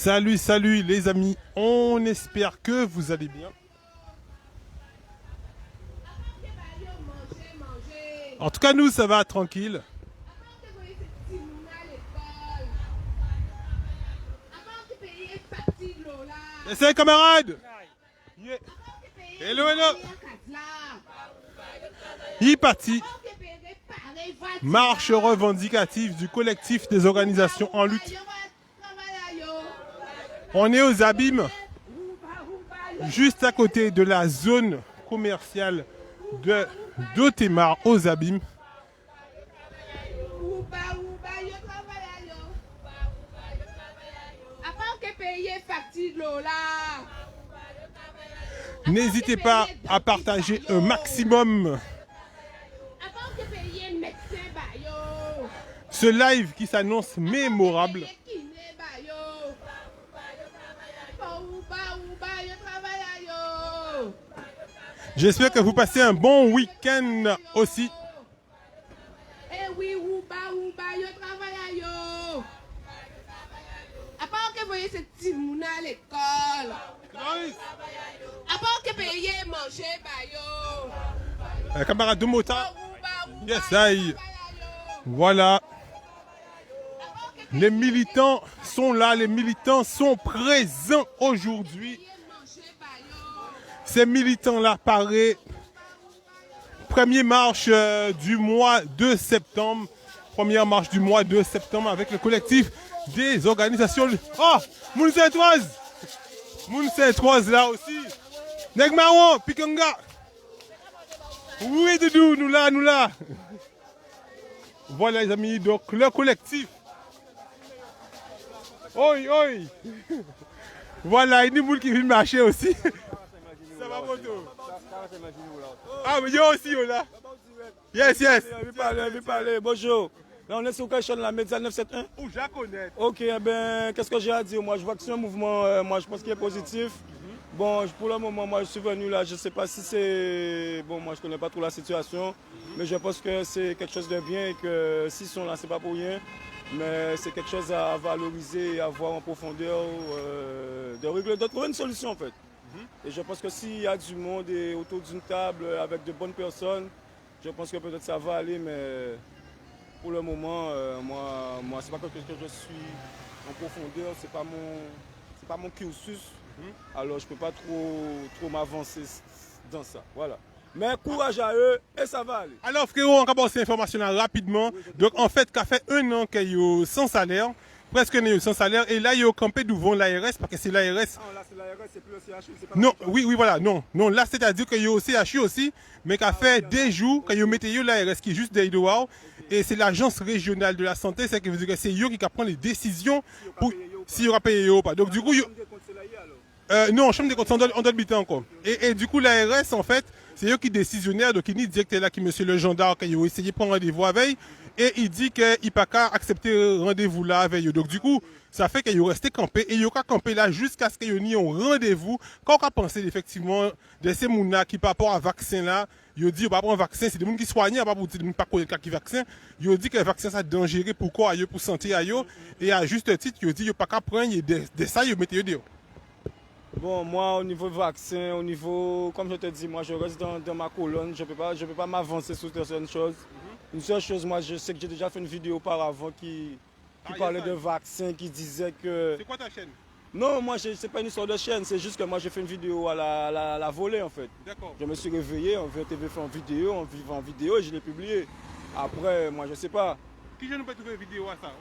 Salut, salut les amis, on espère que vous allez bien. En tout cas, nous, ça va tranquille. Essaye, camarade. Yeah. Hello, hello. Il est parti. Marche revendicative du collectif des organisations en lutte. On est aux Abîmes, juste à côté de la zone commerciale de d'Otemar aux Abîmes. N'hésitez pas à partager un maximum ce live qui s'annonce mémorable. J'espère que vous passez un bon week-end aussi. À part que vous voyez ces petits mouna à l'école. À part que payer manger, Camarade de Mota. Yes, aïe. Voilà. Les militants sont là, les militants sont présents aujourd'hui. Ces militants-là paraissent. Première marche du mois de septembre. Première marche du mois de septembre avec le collectif des organisations. Oh, Moun Saint-Oise. Moun Saint-Oise là aussi. Negmaron, Pikanga. Oui, Doudou, nous là, nous là. Voilà les amis, donc le collectif. Oi, oi. Voilà, il y a des gens qui viennent marcher aussi. Ça va, moto? Ah, mais yo aussi, yo là. Yes, yes. Je parler, bonjour. Là, on est sur quelle chaîne, la Média 971? Oh, je la connais. Ok, eh ben, qu'est-ce que j'ai à dire? Moi, je vois que c'est un mouvement, moi, je pense qu'il est positif. Bon, pour le moment, moi, je suis venu là, je ne sais pas si c'est... Bon, moi, je ne connais pas trop la situation, mais je pense que c'est quelque chose de bien et que s'ils sont là, ce n'est pas pour rien. Mais c'est quelque chose à valoriser et à voir en profondeur, de régler, de trouver une solution, en fait. Et je pense que s'il y a du monde et autour d'une table avec de bonnes personnes, je pense que peut-être ça va aller, mais pour le moment, moi c'est pas quelque chose que je suis en profondeur, c'est pas mon cursus. Alors je peux pas trop m'avancer dans ça. Voilà. Mais courage à eux et ça va aller. Alors frérot, on va passer l'information là rapidement. Donc en fait, ça fait un an qu'il est sans salaire. Presque sans salaire. Et là, il est campé devant l'ARS parce que c'est l'ARS. Ah, là, c'est l'ARS, c'est plus le CHU. C'est pas non, oui, voilà, non. Non, là, c'est-à-dire qu'il y a au CHU aussi, mais qu'il a fait des jours qu'il y a mis l'ARS qui est juste derrière. Et c'est l'agence régionale de la santé, c'est que c'est eux qui prend les décisions pour s'il y aura payé ou pas. Donc, du coup, non, chambre des comptes, on doit habiter encore. Et du coup, l'ARS, en fait, c'est eux qui décisionnaire, donc il dit directeur là qui monsieur le gendarme qui a essayé de prendre rendez-vous avec et il dit qu'il ne peut pas accepter rendez-vous là avec eux. Donc du coup, ça fait qu'il est resté campé et il a campé là jusqu'à ce qu'il y ait un rendez-vous. Quand on a pensé effectivement de ces gens qui par rapport à vaccin là, il dit par rapport à un vaccin, c'est des gens qui soignent, pas pour dire pas connaître qui vaccin. Il dit que le vaccin ça dangereux pour quoi pour santé à eux et à juste titre, il dit il pas qu'à prendre de ça il mettez dehors. Bon, moi, au niveau vaccin, au niveau, comme je te dis, moi, je reste dans ma colonne. Je peux pas m'avancer sur certaines choses. Une seule chose, moi, je sais que j'ai déjà fait une vidéo auparavant qui parlait de vaccin, qui disait que... C'est quoi ta chaîne? Non, moi, c'est pas une histoire de chaîne. C'est juste que moi, j'ai fait une vidéo à la volée, en fait. D'accord. Je me suis réveillé, on VTV fait en vidéo et je l'ai publié. Après, moi, je sais pas. Qui je ne peux trouver une vidéo à ça?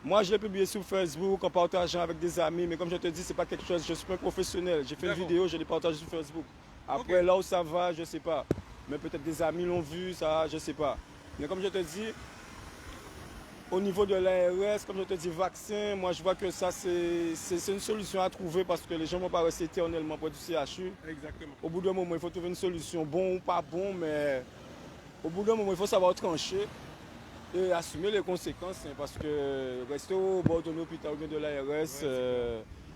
Moi, je l'ai publié sur Facebook en partageant avec des amis, mais comme je te dis, c'est pas quelque chose, je suis pas un professionnel. J'ai fait une vidéo, je l'ai partagée sur Facebook. Après, là où ça va, je sais pas. Mais peut-être des amis l'ont vu, ça, je sais pas. Mais comme je te dis, au niveau de l'ARS, comme je te dis, vaccin, moi, je vois que ça, c'est une solution à trouver parce que les gens ne vont pas rester éternellement près du CHU. Exactement. Au bout d'un moment, il faut trouver une solution, bon ou pas bon, mais au bout d'un moment, il faut savoir trancher. Et assumer les conséquences, hein, parce que rester au bord de l'hôpital ou bien de l'ARS,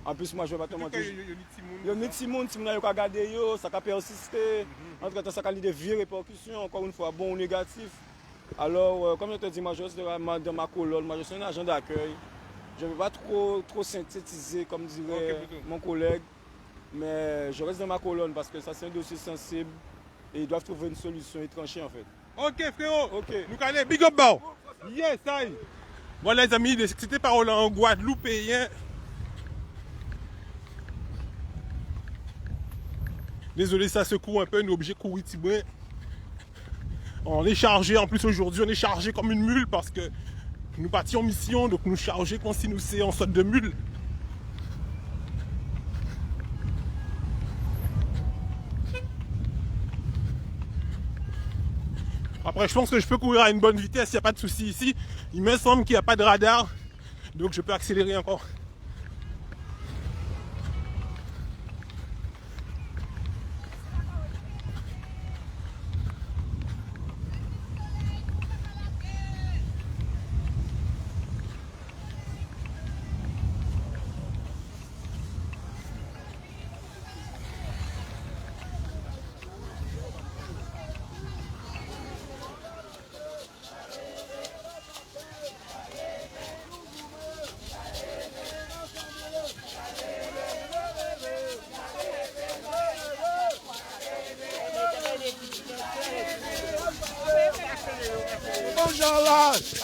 en plus moi je vais pas te mentir. Il y a des petits monde, si vous n'avez pas gardé, ça va persister. Entre temps, ça a des vraies répercussions, encore une fois, bon ou négatif. Alors, comme je te dis, moi je reste dans ma colonne, moi je suis un agent d'accueil. Je ne vais pas trop synthétiser, comme dirait mon collègue, mais je reste dans ma colonne parce que ça, c'est un dossier sensible et ils doivent trouver une solution et trancher, en fait. Ok, frérot. Ok. Nous allons big up, bao. Yes, ça y est. Voilà, les amis, c'était parole en Guadeloupéen. Désolé, ça secoue un peu, nous obligés de courir petit brin. On est chargé, en plus aujourd'hui, on est chargé comme une mule parce que nous partions en mission, donc nous charger comme si nous c'est en sorte de mule. Après, je pense que je peux courir à une bonne vitesse, il n'y a pas de souci ici. Il me semble qu'il n'y a pas de radar, donc je peux accélérer encore.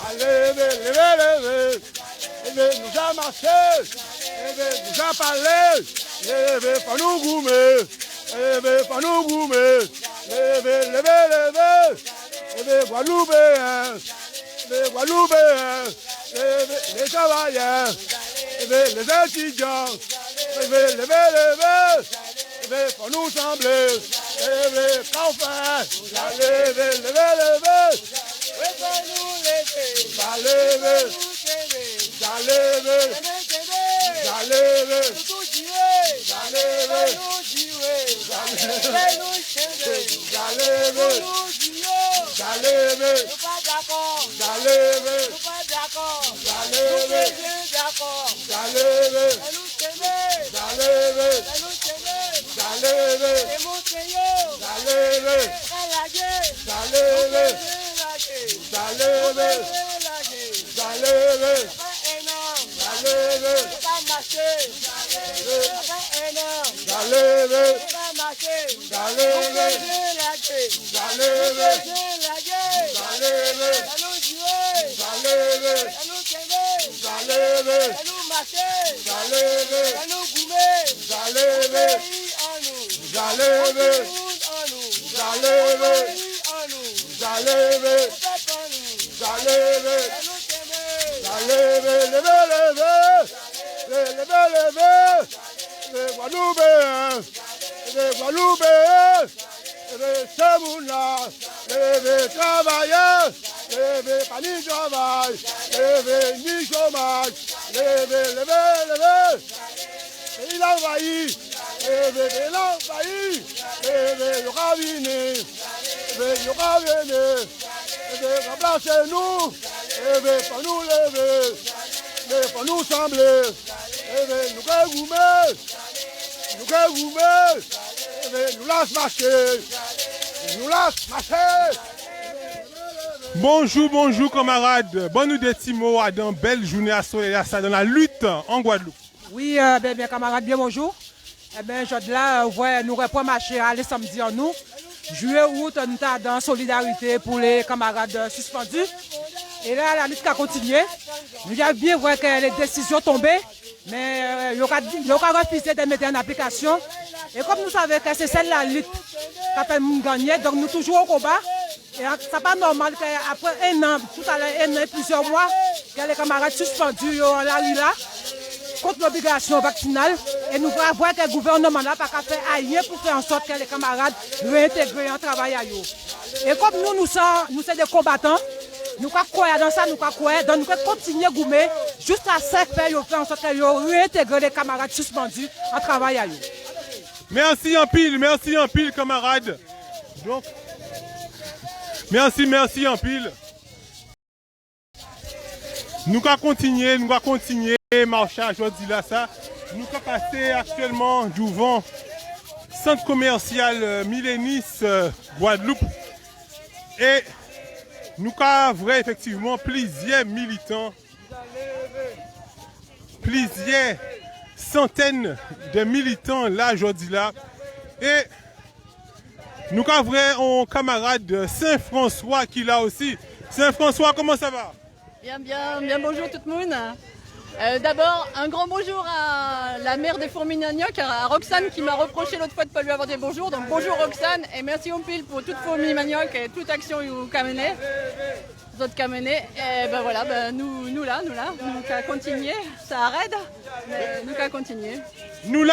Allez, levez, nous a marché, nous a parlé, levez, pas nous goumer, levez, pas nous goumer, levez, Guadeloupéens, les Guadeloupéens, les travailleurs, les étudiants, levez, pour nous sembler, levez, qu'en fait, levez, les travailleurs, levez, pas ni travail, levez, ni chômage, levez, il a envahi, levez, le raviné, le raviné, remplacez-nous, levez, pour nous lever, pour nous sembler, levez, nous laisse marcher. Nous laisse marcher. Bonjour camarades. Bon nous des petits mots à dans belle journée à soleil ça dans la lutte en Guadeloupe. Oui, bien camarades, bien bonjour. Eh bien, je là, nous reprenons marcher aller samedi en nous. Juillet, août, nous sommes dans solidarité pour les camarades suspendus. Et là, la lutte a continué. Nous avons bien vu que les décisions tombées, mais il y aura refusé de mettre en application. Et comme nous savons que c'est celle la lutte qui a fait gagner, donc nous toujours au combat. Et ce n'est pas normal qu'après un an, tout à l'heure, plusieurs mois, que les camarades suspendus en la rue là, contre l'obligation vaccinale. Et nous voyons voir que le gouvernement n'a pas fait rien pour faire en sorte que les camarades réintègrent en travail à eux. Et comme nous sommes des combattants, nous croyons dans ça, nous croyons, donc nous continuer à goumer jusqu'à ce que faire en sorte que nous réintègrent les camarades suspendus en travail à eux. Merci en pile camarades. Donc, merci en pile. Nous allons continuer, marcher aujourd'hui là ça. Nous allons passer actuellement devant centre commercial Millénis Guadeloupe. Et nous avons effectivement plusieurs militants plusieurs centaines de militants là aujourd'hui là. Et nous avons un camarade Saint-François qui est là aussi. Saint-François, comment ça va? Bien, bonjour tout le monde. D'abord, un grand bonjour à la maire des Fourmis-Nagnoc, à Roxane qui m'a reproché l'autre fois de ne pas lui avoir dit bonjour. Donc bonjour Roxane et merci en pile pour toute Fourmis-Nagnoc et toute action qu'a menée. D'autres qu'a mené. Et ben voilà, nous qu'à continuer. Ça arrête, mais nous qu'à continuer. Nous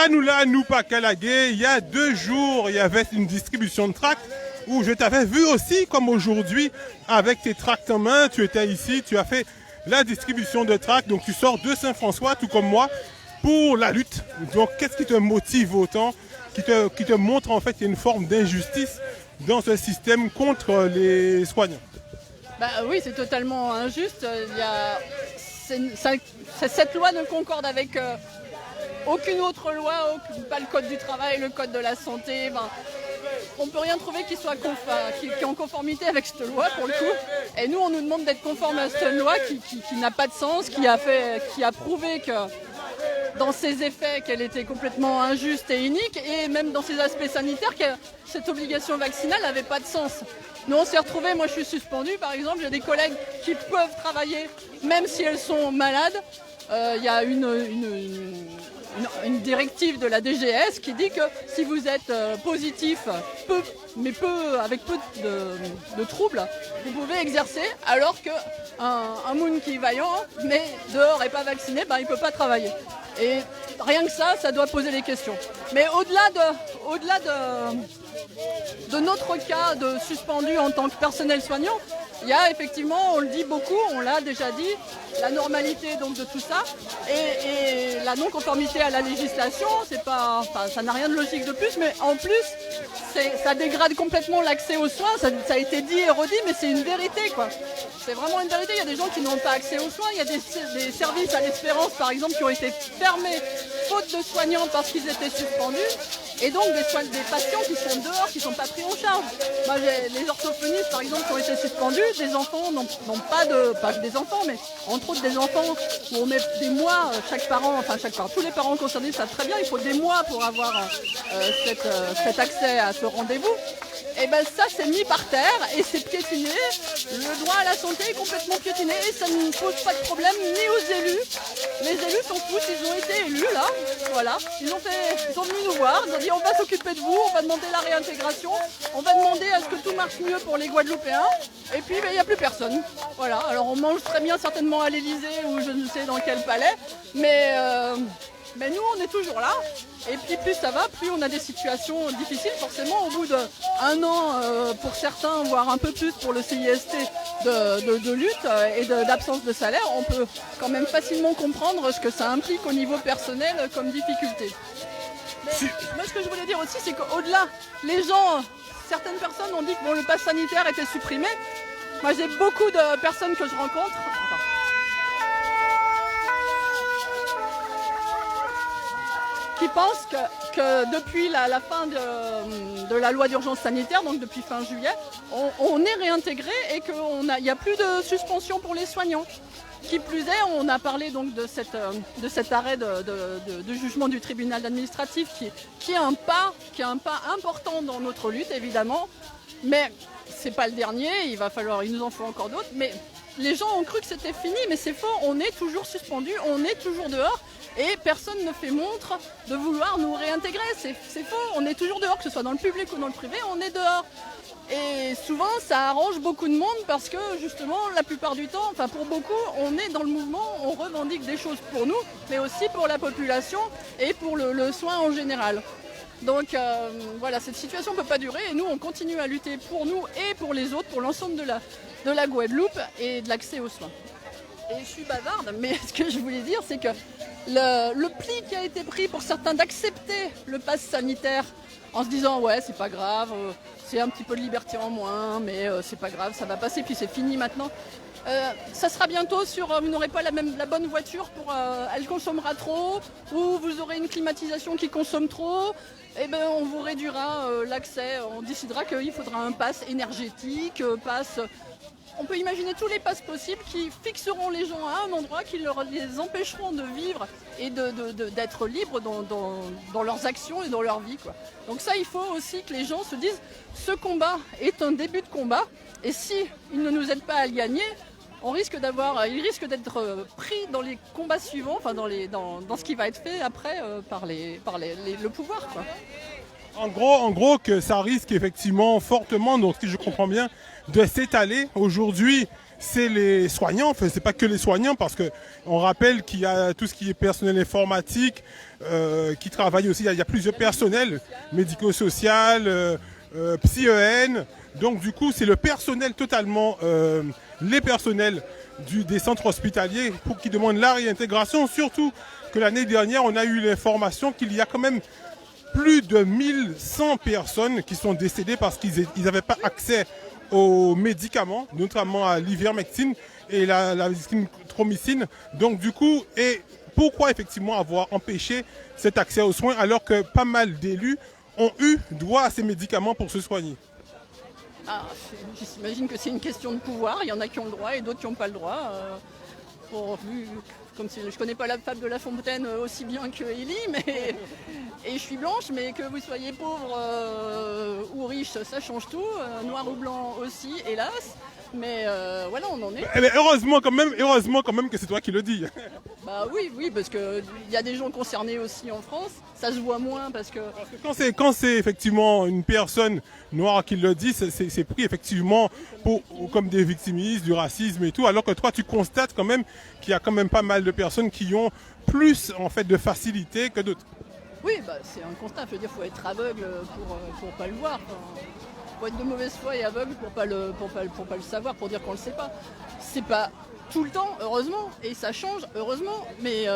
pas qu'à la guerre. Il y a 2 jours, il y avait une distribution de tracts où je t'avais vu aussi, comme aujourd'hui, avec tes tracts en main. Tu étais ici, tu as fait la distribution de tracts. Donc tu sors de Saint-François, tout comme moi, pour la lutte. Donc qu'est-ce qui te motive autant, qui te montre en fait qu'il y a une forme d'injustice dans ce système contre les soignants? Oui, c'est totalement injuste. Cette loi ne concorde avec aucune autre loi, pas le code du travail, le code de la santé. On ne peut rien trouver qui soit qui est en conformité avec cette loi pour le coup. Et nous, on nous demande d'être conforme à cette loi qui n'a pas de sens, qui a prouvé que dans ses effets qu'elle était complètement injuste et inique, et même dans ses aspects sanitaires, que cette obligation vaccinale n'avait pas de sens. Nous, on s'est retrouvés, moi je suis suspendue par exemple, j'ai des collègues qui peuvent travailler même si elles sont malades. Il y a une directive de la DGS qui dit que si vous êtes positif, avec peu de troubles, vous pouvez exercer, alors qu'un moun qui est vaillant, mais dehors et pas vacciné, il ne peut pas travailler. Et rien que ça doit poser des questions. Mais au-delà de notre cas de suspendu en tant que personnel soignant, il y a effectivement, on le dit beaucoup, on l'a déjà dit, la normalité donc de tout ça et la non-conformité à la législation, ça n'a rien de logique de plus, mais en plus ça dégrade complètement l'accès aux soins, ça a été dit et redit, mais c'est une vérité quoi. C'est vraiment une vérité, il y a des gens qui n'ont pas accès aux soins, il y a des services à l'Espérance par exemple qui ont été fermés faute de soignants parce qu'ils étaient suspendus. Et donc des patients qui sont dehors, qui ne sont pas pris en charge. Moi, j'ai les orthophonistes, par exemple, qui ont été suspendus. Des enfants n'ont pas que des enfants, mais entre autres des enfants où on met des mois, tous les parents concernés savent très bien, il faut des mois pour avoir cet accès à ce rendez-vous. Et ça c'est mis par terre et c'est piétiné. Le droit à la santé est complètement piétiné et ça ne pose pas de problème ni aux élus. Les élus s'en foutent, ils ont été élus là, voilà. Ils sont venus nous voir, ils ont dit on va s'occuper de vous, on va demander la réintégration, on va demander à ce que tout marche mieux pour les Guadeloupéens. Et puis il n'y a plus personne. Voilà, alors on mange très bien certainement à l'Elysée ou je ne sais dans quel palais, mais nous on est toujours là. Et puis plus ça va, plus on a des situations difficiles. Forcément, au bout d'1 an pour certains, voire un peu plus pour le CIST de lutte et d'absence de salaire, on peut quand même facilement comprendre ce que ça implique au niveau personnel comme difficulté. Mais moi ce que je voulais dire aussi, c'est qu'au-delà, certaines personnes ont dit que le pass sanitaire était supprimé. Moi j'ai beaucoup de personnes que je rencontre. Qui pensent que depuis la fin de la loi d'urgence sanitaire, donc depuis fin juillet, on est réintégré et qu'il n'y a plus de suspension pour les soignants. Qui plus est, on a parlé donc de cet arrêt de jugement du tribunal administratif qui est un pas important dans notre lutte évidemment, mais c'est pas le dernier, il nous en faut encore d'autres, mais les gens ont cru que c'était fini, mais c'est faux, on est toujours suspendu, on est toujours dehors. Et personne ne fait montre de vouloir nous réintégrer. C'est faux, on est toujours dehors, que ce soit dans le public ou dans le privé, on est dehors. Et souvent, ça arrange beaucoup de monde parce que justement, la plupart du temps, pour beaucoup, on est dans le mouvement, on revendique des choses pour nous, mais aussi pour la population et pour le soin en général. Donc voilà, cette situation ne peut pas durer et nous, on continue à lutter pour nous et pour les autres, pour l'ensemble de la Guadeloupe et de l'accès aux soins. Et je suis bavarde, mais ce que je voulais dire, c'est que le pli qui a été pris pour certains d'accepter le pass sanitaire en se disant ouais c'est pas grave, c'est un petit peu de liberté en moins, mais c'est pas grave, ça va passer, puis c'est fini maintenant. Ça sera bientôt vous n'aurez pas la bonne voiture, elle consommera trop, ou vous aurez une climatisation qui consomme trop, et on vous réduira l'accès, on décidera qu'il faudra un pass énergétique, pass on peut imaginer tous les passes possibles qui fixeront les gens à un endroit, qui les empêcheront de vivre et d'être libres dans leurs actions et dans leur vie, quoi. Donc ça, il faut aussi que les gens se disent, ce combat est un début de combat, et si il ne nous aide pas à le gagner, il risque d'être pris dans les combats suivants, enfin dans ce qui va être fait après par le pouvoir, quoi. En gros, que ça risque effectivement fortement, donc si je comprends bien, de s'étaler. Aujourd'hui, c'est les soignants, enfin c'est pas que les soignants, parce que on rappelle qu'il y a tout ce qui est personnel informatique, qui travaille aussi, il y a plusieurs personnels, médico-social, psy-EN. Donc du coup, c'est le personnel totalement, les personnels des centres hospitaliers pour qui demandent la réintégration, surtout que l'année dernière, on a eu l'information qu'il y a quand même plus de 1100 personnes qui sont décédées parce qu'ils n'avaient pas accès aux médicaments, notamment à l'ivermectine et la tromycine. Donc du coup, et pourquoi effectivement avoir empêché cet accès aux soins alors que pas mal d'élus ont eu droit à ces médicaments pour se soigner? J'imagine que c'est une question de pouvoir. Il y en a qui ont le droit et d'autres qui n'ont pas le droit. Comme si je ne connais pas la fable de La Fontaine aussi bien que Élie, et je suis blanche, mais que vous soyez pauvre ou riche, ça change tout. Noir ou blanc aussi, hélas. Mais voilà, on en est. Eh bien, heureusement quand même que c'est toi qui le dis. Bah oui, parce qu'il y a des gens concernés aussi en France. Ça se voit moins parce que quand c'est effectivement une personne noire qui le dit, c'est pris effectivement comme des victimistes, du racisme et tout, alors que toi tu constates quand même qu'il y a quand même pas mal de personnes qui ont plus en fait de facilité que d'autres. Oui, bah, c'est un constat. Je veux dire, il faut être aveugle pour pas le voir. Faut être de mauvaise foi et aveugle pour pas le savoir, pour dire qu'on le sait pas. C'est pas tout le temps, heureusement, et ça change, heureusement, mais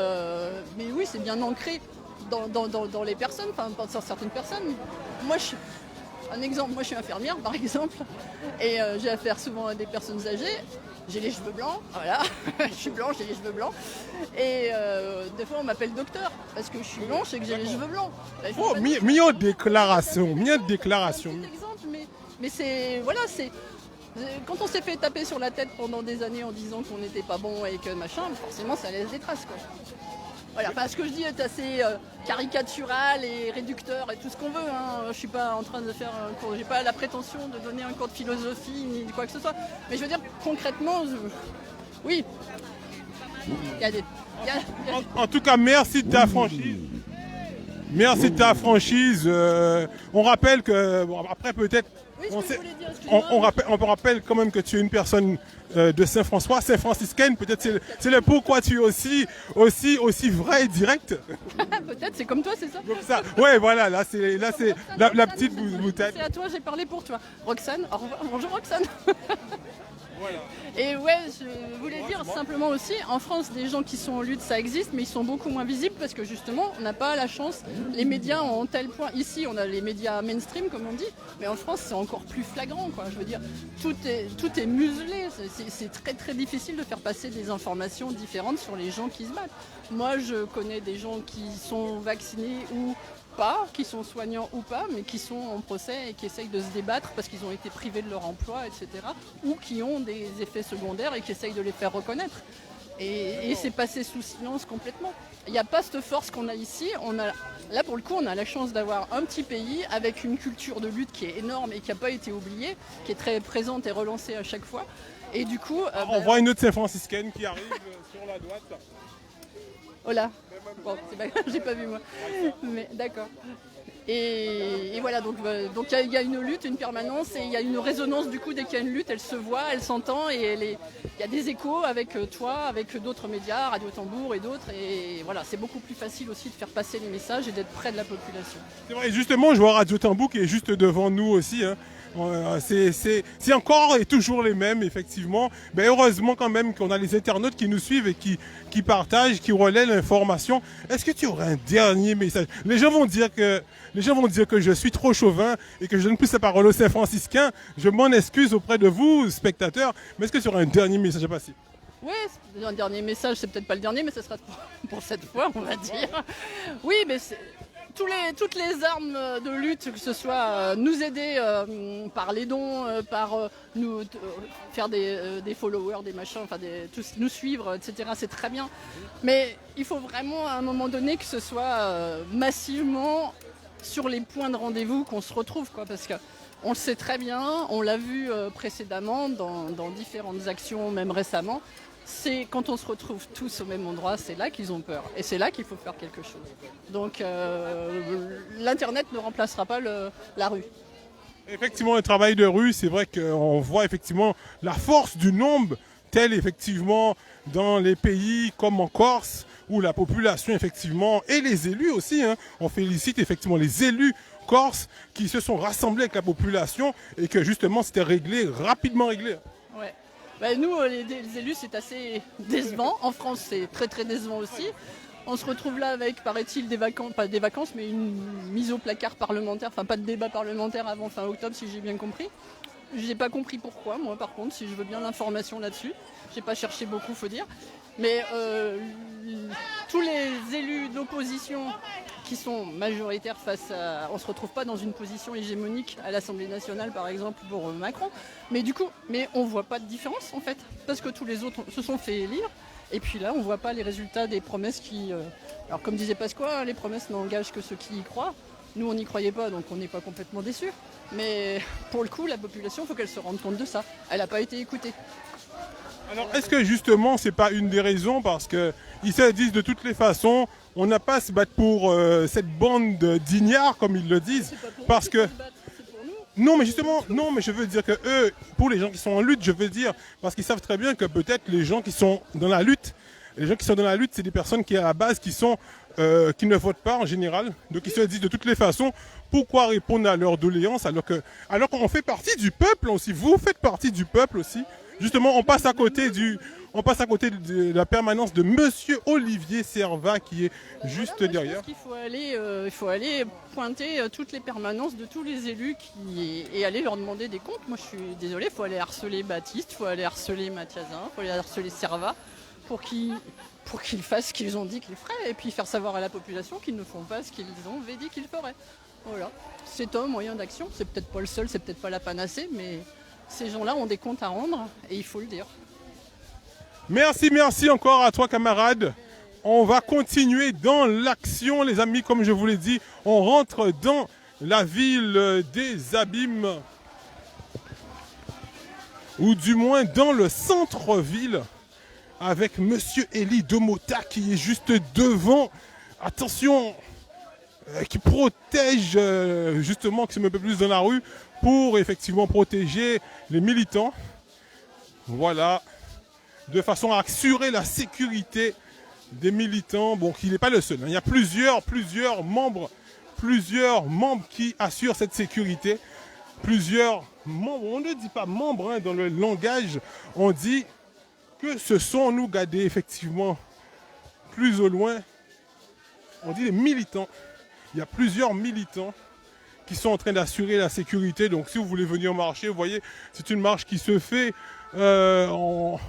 oui, c'est bien ancré dans les personnes, enfin dans certaines personnes. Moi, je suis infirmière par exemple, et j'ai affaire souvent à des personnes âgées. J'ai les cheveux blancs, voilà, je suis blanche, j'ai les cheveux blancs, et des fois on m'appelle docteur parce que je suis blanche et que j'ai les cheveux blancs. Oh, mieux déclaration. Mais c'est, voilà, c'est quand on s'est fait taper sur la tête pendant des années en disant qu'on n'était pas bon et que machin, forcément ça laisse des traces, quoi. Voilà, enfin, ce que je dis est assez caricatural et réducteur et tout ce qu'on veut, hein. Je suis pas en train de faire un cours, j'ai pas la prétention de donner un cours de philosophie ni de quoi que ce soit. Mais je veux dire, concrètement, oui. En tout cas, merci de ta franchise. Merci de ta franchise. On rappelle que, bon, après peut-être, oui, on rappelle quand même que tu es une personne de Saint-François, Saint-Franciscaine. Peut-être c'est le pourquoi tu es aussi vrai et direct. Peut-être, c'est comme toi, c'est ça. Comme ça. Ouais, voilà, là c'est la petite boutade. C'est à toi, j'ai parlé pour toi. Roxane, au revoir. Bonjour Roxane. Voilà. Et ouais, je voulais dire simplement aussi, en France, des gens qui sont en lutte, ça existe, mais ils sont beaucoup moins visibles parce que justement, on n'a pas la chance. Les médias ont tel point. Ici, on a les médias mainstream, comme on dit, mais en France, c'est encore plus flagrant, quoi. Je veux dire, tout est muselé. C'est très très difficile de faire passer des informations différentes sur les gens qui se battent. Moi, je connais des gens qui sont vaccinés ou pas, qui sont soignants ou pas, mais qui sont en procès et qui essayent de se débattre parce qu'ils ont été privés de leur emploi, etc. Ou qui ont des effets secondaires et qui essayent de les faire reconnaître. Et c'est passé sous silence complètement. Il n'y a pas cette force qu'on a ici. Là, pour le coup, on a la chance d'avoir un petit pays avec une culture de lutte qui est énorme et qui n'a pas été oubliée, qui est très présente et relancée à chaque fois. Et du coup... on voit une autre Saint-Franciscaine qui arrive sur la droite. Oh là. Bon, c'est pas grave, j'ai pas vu moi. Mais d'accord. Et voilà, donc il y a une lutte, une permanence, et il y a une résonance du coup dès qu'il y a une lutte, elle se voit, elle s'entend, et il y a des échos avec toi, avec d'autres médias, Radio Tambour et d'autres, et voilà, c'est beaucoup plus facile aussi de faire passer les messages et d'être près de la population. C'est vrai, justement, je vois Radio Tambour qui est juste devant nous aussi, hein. C'est encore et toujours les mêmes, effectivement. Mais heureusement quand même qu'on a les internautes qui nous suivent et qui partagent, qui relaient l'information. Est-ce que tu aurais un dernier message? Les gens vont dire que je suis trop chauvin et que je donne plus la parole aux Saint-Franciscains. Je m'en excuse auprès de vous, spectateurs. Mais est-ce que tu aurais un dernier message à passer? Oui, un dernier message, c'est peut-être pas le dernier, mais ce sera pour cette fois, on va dire. Oui, mais toutes les armes de lutte, que ce soit nous aider par les dons, par nous faire des followers, des machins, enfin nous suivre, etc. C'est très bien. Mais il faut vraiment à un moment donné que ce soit massivement sur les points de rendez-vous qu'on se retrouve, quoi, parce que on le sait très bien, on l'a vu précédemment dans différentes actions, même récemment. C'est quand on se retrouve tous au même endroit, c'est là qu'ils ont peur. Et c'est là qu'il faut faire quelque chose. Donc l'Internet ne remplacera pas la rue. Effectivement, le travail de rue, c'est vrai qu'on voit effectivement la force du nombre, tel effectivement dans les pays comme en Corse, où la population effectivement, et les élus aussi, hein, on félicite effectivement les élus corses qui se sont rassemblés avec la population et que justement c'était réglé, rapidement réglé. Ouais. Ben nous, les élus, c'est assez décevant. En France, c'est très très décevant aussi. On se retrouve là avec, paraît-il, des vacances, pas des vacances, mais une mise au placard parlementaire, enfin pas de débat parlementaire avant fin octobre, si j'ai bien compris. J'ai pas compris pourquoi, moi par contre, si je veux bien l'information là-dessus. J'ai pas cherché beaucoup, faut dire. Mais tous les élus d'opposition qui sont majoritaires face à... On ne se retrouve pas dans une position hégémonique à l'Assemblée nationale, par exemple, pour Macron. Mais du coup, on ne voit pas de différence, en fait, parce que tous les autres se sont fait élire. Et puis là, on ne voit pas les résultats des promesses qui... Alors, comme disait Pasqua, les promesses n'engagent que ceux qui y croient. Nous, on n'y croyait pas, donc on n'est pas complètement déçus. Mais pour le coup, la population, il faut qu'elle se rende compte de ça. Elle n'a pas été écoutée. Alors, est-ce que justement, c'est pas une des raisons, parce qu'ils se disent de toutes les façons, on n'a pas à se battre pour cette bande d'ignards, comme ils le disent, parce que... Non, mais justement, non, mais je veux dire que eux, pour les gens qui sont en lutte, je veux dire, parce qu'ils savent très bien que peut-être les gens qui sont dans la lutte, c'est des personnes qui à la base qui ne votent pas en général, donc ils se disent de toutes les façons, pourquoi répondre à leurs doléances alors qu'on fait partie du peuple aussi, vous faites partie du peuple aussi. Justement, on passe à côté de la permanence de Monsieur Olivier Servat qui est juste derrière. Je pense qu'il faut aller pointer toutes les permanences de tous les élus et aller leur demander des comptes. Moi, je suis désolée, il faut aller harceler Baptiste, il faut aller harceler Mathiasin, il faut aller harceler Servat pour qu'ils fassent ce qu'ils ont dit qu'ils feraient et puis faire savoir à la population qu'ils ne font pas ce qu'ils ont dit qu'ils feraient. Voilà, c'est un moyen d'action. C'est peut-être pas le seul, c'est peut-être pas la panacée, mais ces gens-là ont des comptes à rendre et il faut le dire. Merci encore à toi, camarade. On va continuer dans l'action, les amis, comme je vous l'ai dit. On rentre dans la ville des Abîmes, ou du moins dans le centre-ville, avec Monsieur Elie Domota qui est juste devant. Attention, qui protège justement, qui se met un peu plus dans la rue pour effectivement protéger les militants. Voilà, de façon à assurer la sécurité des militants. Bon, qu'il n'est pas le seul, hein. Il y a plusieurs membres qui assurent cette sécurité. Plusieurs membres, on ne dit pas membres, hein, dans le langage, on dit que ce sont, nous garder effectivement plus au loin, on dit les militants. Il y a plusieurs militants qui sont en train d'assurer la sécurité. Donc si vous voulez venir marcher, vous voyez, c'est une marche qui se fait dans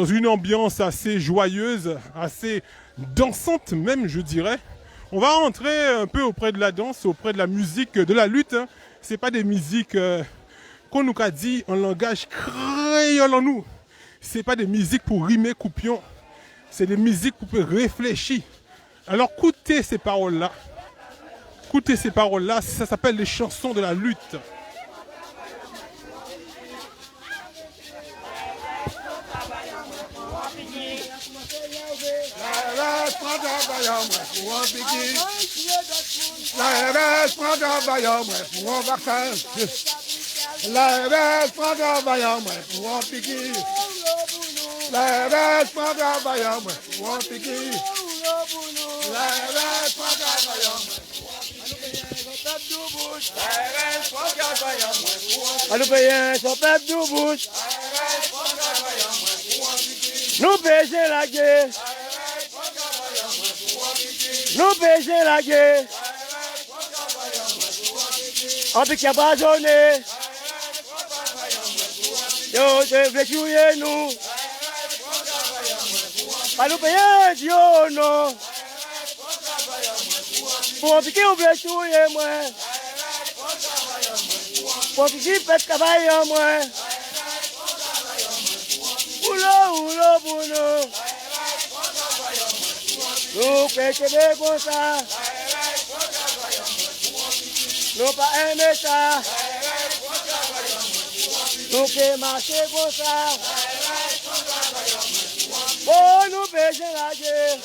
une ambiance assez joyeuse, assez dansante même, je dirais. On va rentrer un peu auprès de la danse, auprès de la musique, de la lutte. Hein. Ce n'est pas des musiques qu'on nous a dit en langage créole en nous. Ce n'est pas des musiques pour rimer coupion. C'est des musiques pour réfléchir. Alors écoutez ces paroles-là. Écoutez ces paroles-là, ça s'appelle les chansons de la lutte. Alupéen, son peuple du bouche. Nous pêchons la guerre. Nous pêchons la guerre. On pique à basonner. Yo, je vais tuer nous. Alupéen, Dieu, non. Pour qui on veut tuer moi. Pour qui fait travail en moi. Oula, bono. Nous pétez comme ça. Nous pas aimer ça. Nous qui marcher comme ça. Oh, nous pétez la guerre.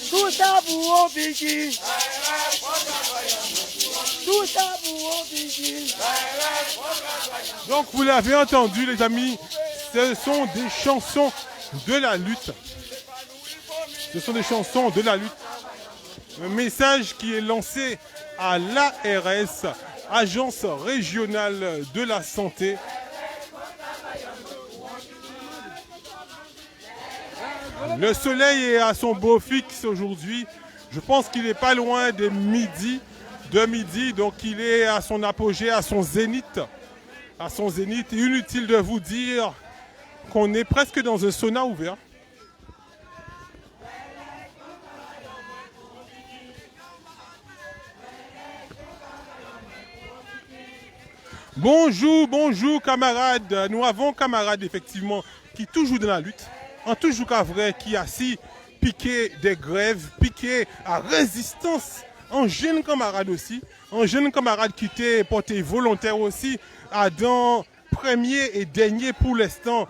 Tout ça pour un piqui. Tout ça pour un piqui. Donc vous l'avez entendu les amis, ce sont des chansons de la lutte. Ce sont des chansons de la lutte. Un message qui est lancé à l'ARS, Agence régionale de la santé. Le soleil est à son beau fixe aujourd'hui. Je pense qu'il n'est pas loin de midi, donc il est à son apogée, à son zénith. À son zénith. Inutile de vous dire qu'on est presque dans un sauna ouvert. Bonjour camarades. Nous avons camarades effectivement qui toujours dans la lutte, en toujours qu'à vrai, qui a si piqué des grèves, piqué à résistance, un jeune camarade aussi, un jeune camarade qui était porté volontaire aussi, à dans premier et dernier pour l'instant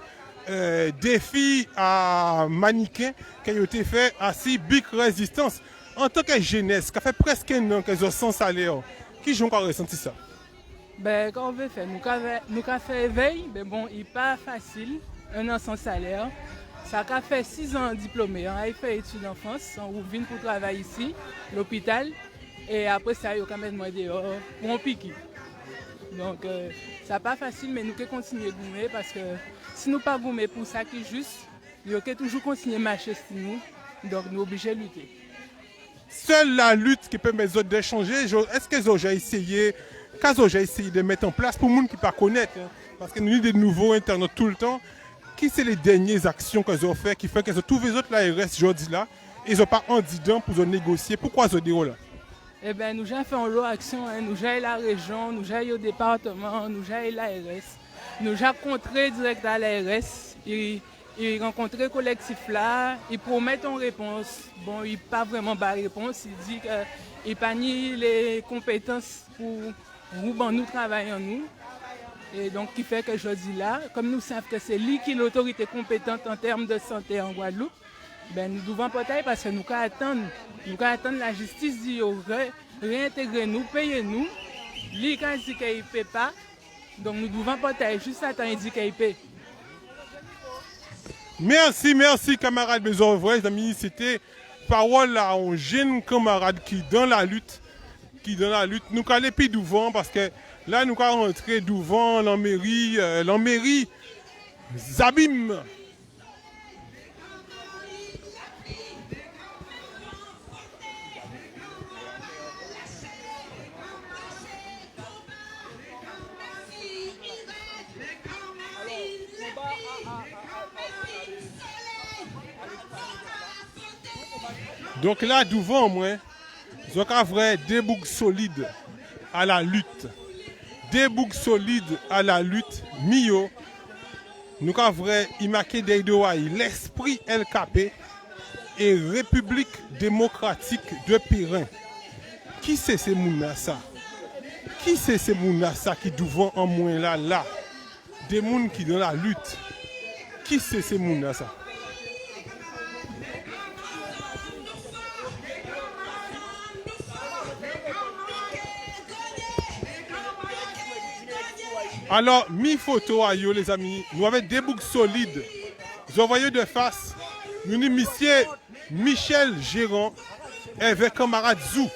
défi à mannequin qui a été fait à si big résistance. En tant que jeunesse, qui a fait presque un an qu'ils ont sans salaire, qui j'ai encore ressenti ça? Ben, quand on veut faire, nous avons fait éveil, mais bon, il n'est pas facile, un an sans salaire. Ça a fait 6 ans diplômé, on a fait études en France, on vient pour travailler ici, l'hôpital, et après ça, il y a quand même dehors pour un piquet. Donc, ça n'est pas facile, mais nous devons continuer de gommer parce que si nous ne pas gommer pour ça qui est juste, nous devons toujours continuer à marcher sur nous, donc nous sommes obligés de lutter. Seule la lutte qui permet aux autres d'échanger, est-ce que vous avez essayé de mettre en place pour les gens qui ne pas connaissent, hein, parce que nous avons des nouveaux internautes tout le temps, qui sont les dernières actions qu'ils ont fait, qui fait qu'ils ont tous les autres l'ARS aujourd'hui là, ils n'ont pas un dedans pour négocier. Pourquoi ils ont là? Eh bien, nous avons fait une autre action, hein. Nous avons la région, nous avons le département, nous avons l'ARS. Nous avons rencontré direct à l'ARS, ils rencontré le collectif là, ils promettent une réponse. Bon, il n'a pas vraiment de réponse, il dit qu'il n'a pas ni les compétences pour nous travailler en nous. Et donc, qui fait que je dis là, comme nous savons que c'est lui qui est l'autorité compétente en termes de santé en Guadeloupe, ben, nous devons peut-être parce que nous devons attendre la justice dit réintégrer nous, payer nous. Lui, quand il dit qu'il ne paie pas, donc nous devons peut-être juste attendre qu'il dit qu'il paie. Merci camarades, mes vrais amis. C'était parole à un jeune camarade qui dans la lutte. Nous allons plus devant parce que là, nous allons rentrer devant la mairie Zabim. Donc là, devant moi, nous avons des boucs solides à la lutte. Des boucs solides à la lutte. Mio, nous avons Imake Deidoaï, l'esprit LKP et République démocratique de Périn. Qui c'est ces mounassa? Qui c'est ces mounassa qui devant en moins là? Des mouns qui dans la lutte. Qui c'est ces mounassa? Alors, mi photo à yo les amis, nous avons des boucs solides. Vous voyez de face, nous avons monsieur Michel Gérant avec camarade Zou.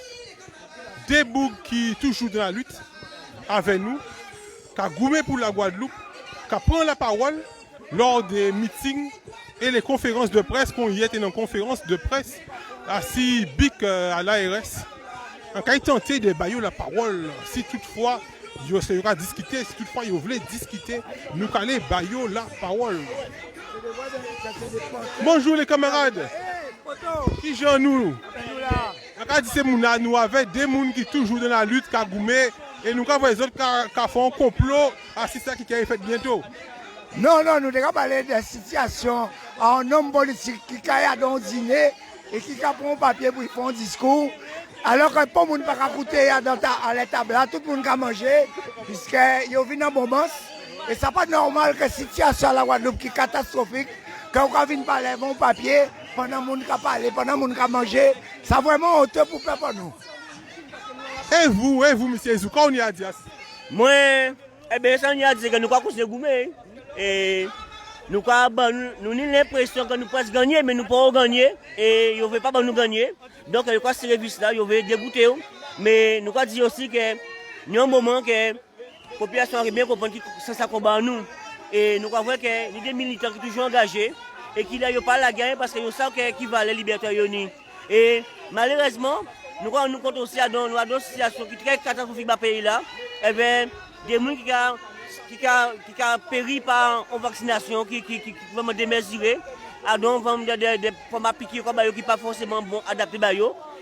Des boucs qui toujours dans la lutte avec nous, qui a goumé pour la Guadeloupe, qui prend la parole lors des meetings et les conférences de presse qu'on y était dans conférence de presse assis bic à l'ARS. En cas tenté de bailler la parole, si toutefois il y aura discuté, si toutefois vous voulez discuter, nous allons bailler la parole. Bonjour les camarades. Qui j'en nous? On a dit c'est Mouna, nous avons des gens qui toujours dans la lutte, qui ont goumé, et nous avons les autres qui font un complot, c'est ça qui a fait bientôt. Non, non, nous devons parler des situations en homme politique qui a dans un dîner et qui a pris un papier pour faire un discours. Alors que pas le monde ne peut pas écouter à la table, là, tout le monde a mangé, puisqu'il y a un moment. Et ce n'est pas normal que la situation à la Guadeloupe qui est catastrophique, quand on vient parler un papier, pendant que le monde a parlé, pendant que le monde a mangé, c'est vraiment honteux pour faire pour nous. Et vous, M. Zouka, on y a dit? Moi, eh bien, ça, on y a dit que nous avons continué de gagner. Et nous avons l'impression que nous pouvons gagner, mais nous ne pouvons pas gagner. Et ils ne veulent pas nous gagner. Donc, nous avons ce service-là, ils veulent dégoûter. Mais nous avons dit aussi qu'il y a un moment que la population a bien compris que c'est ça qu'on bat à nous. Et nous avons vu qu'il y a des militants qui sont toujours engagés et qui n'ont pas la gagne parce qu'ils savent qu'ils valent les libertés. Et malheureusement, nous nous comptons aussi dans une situation qui est très catastrophique dans ce pays-là. Eh bien, des gens qui ont péri par une vaccination, qui vraiment démesurée, donc des formats piqués qui ne sont pas forcément bon, adaptés.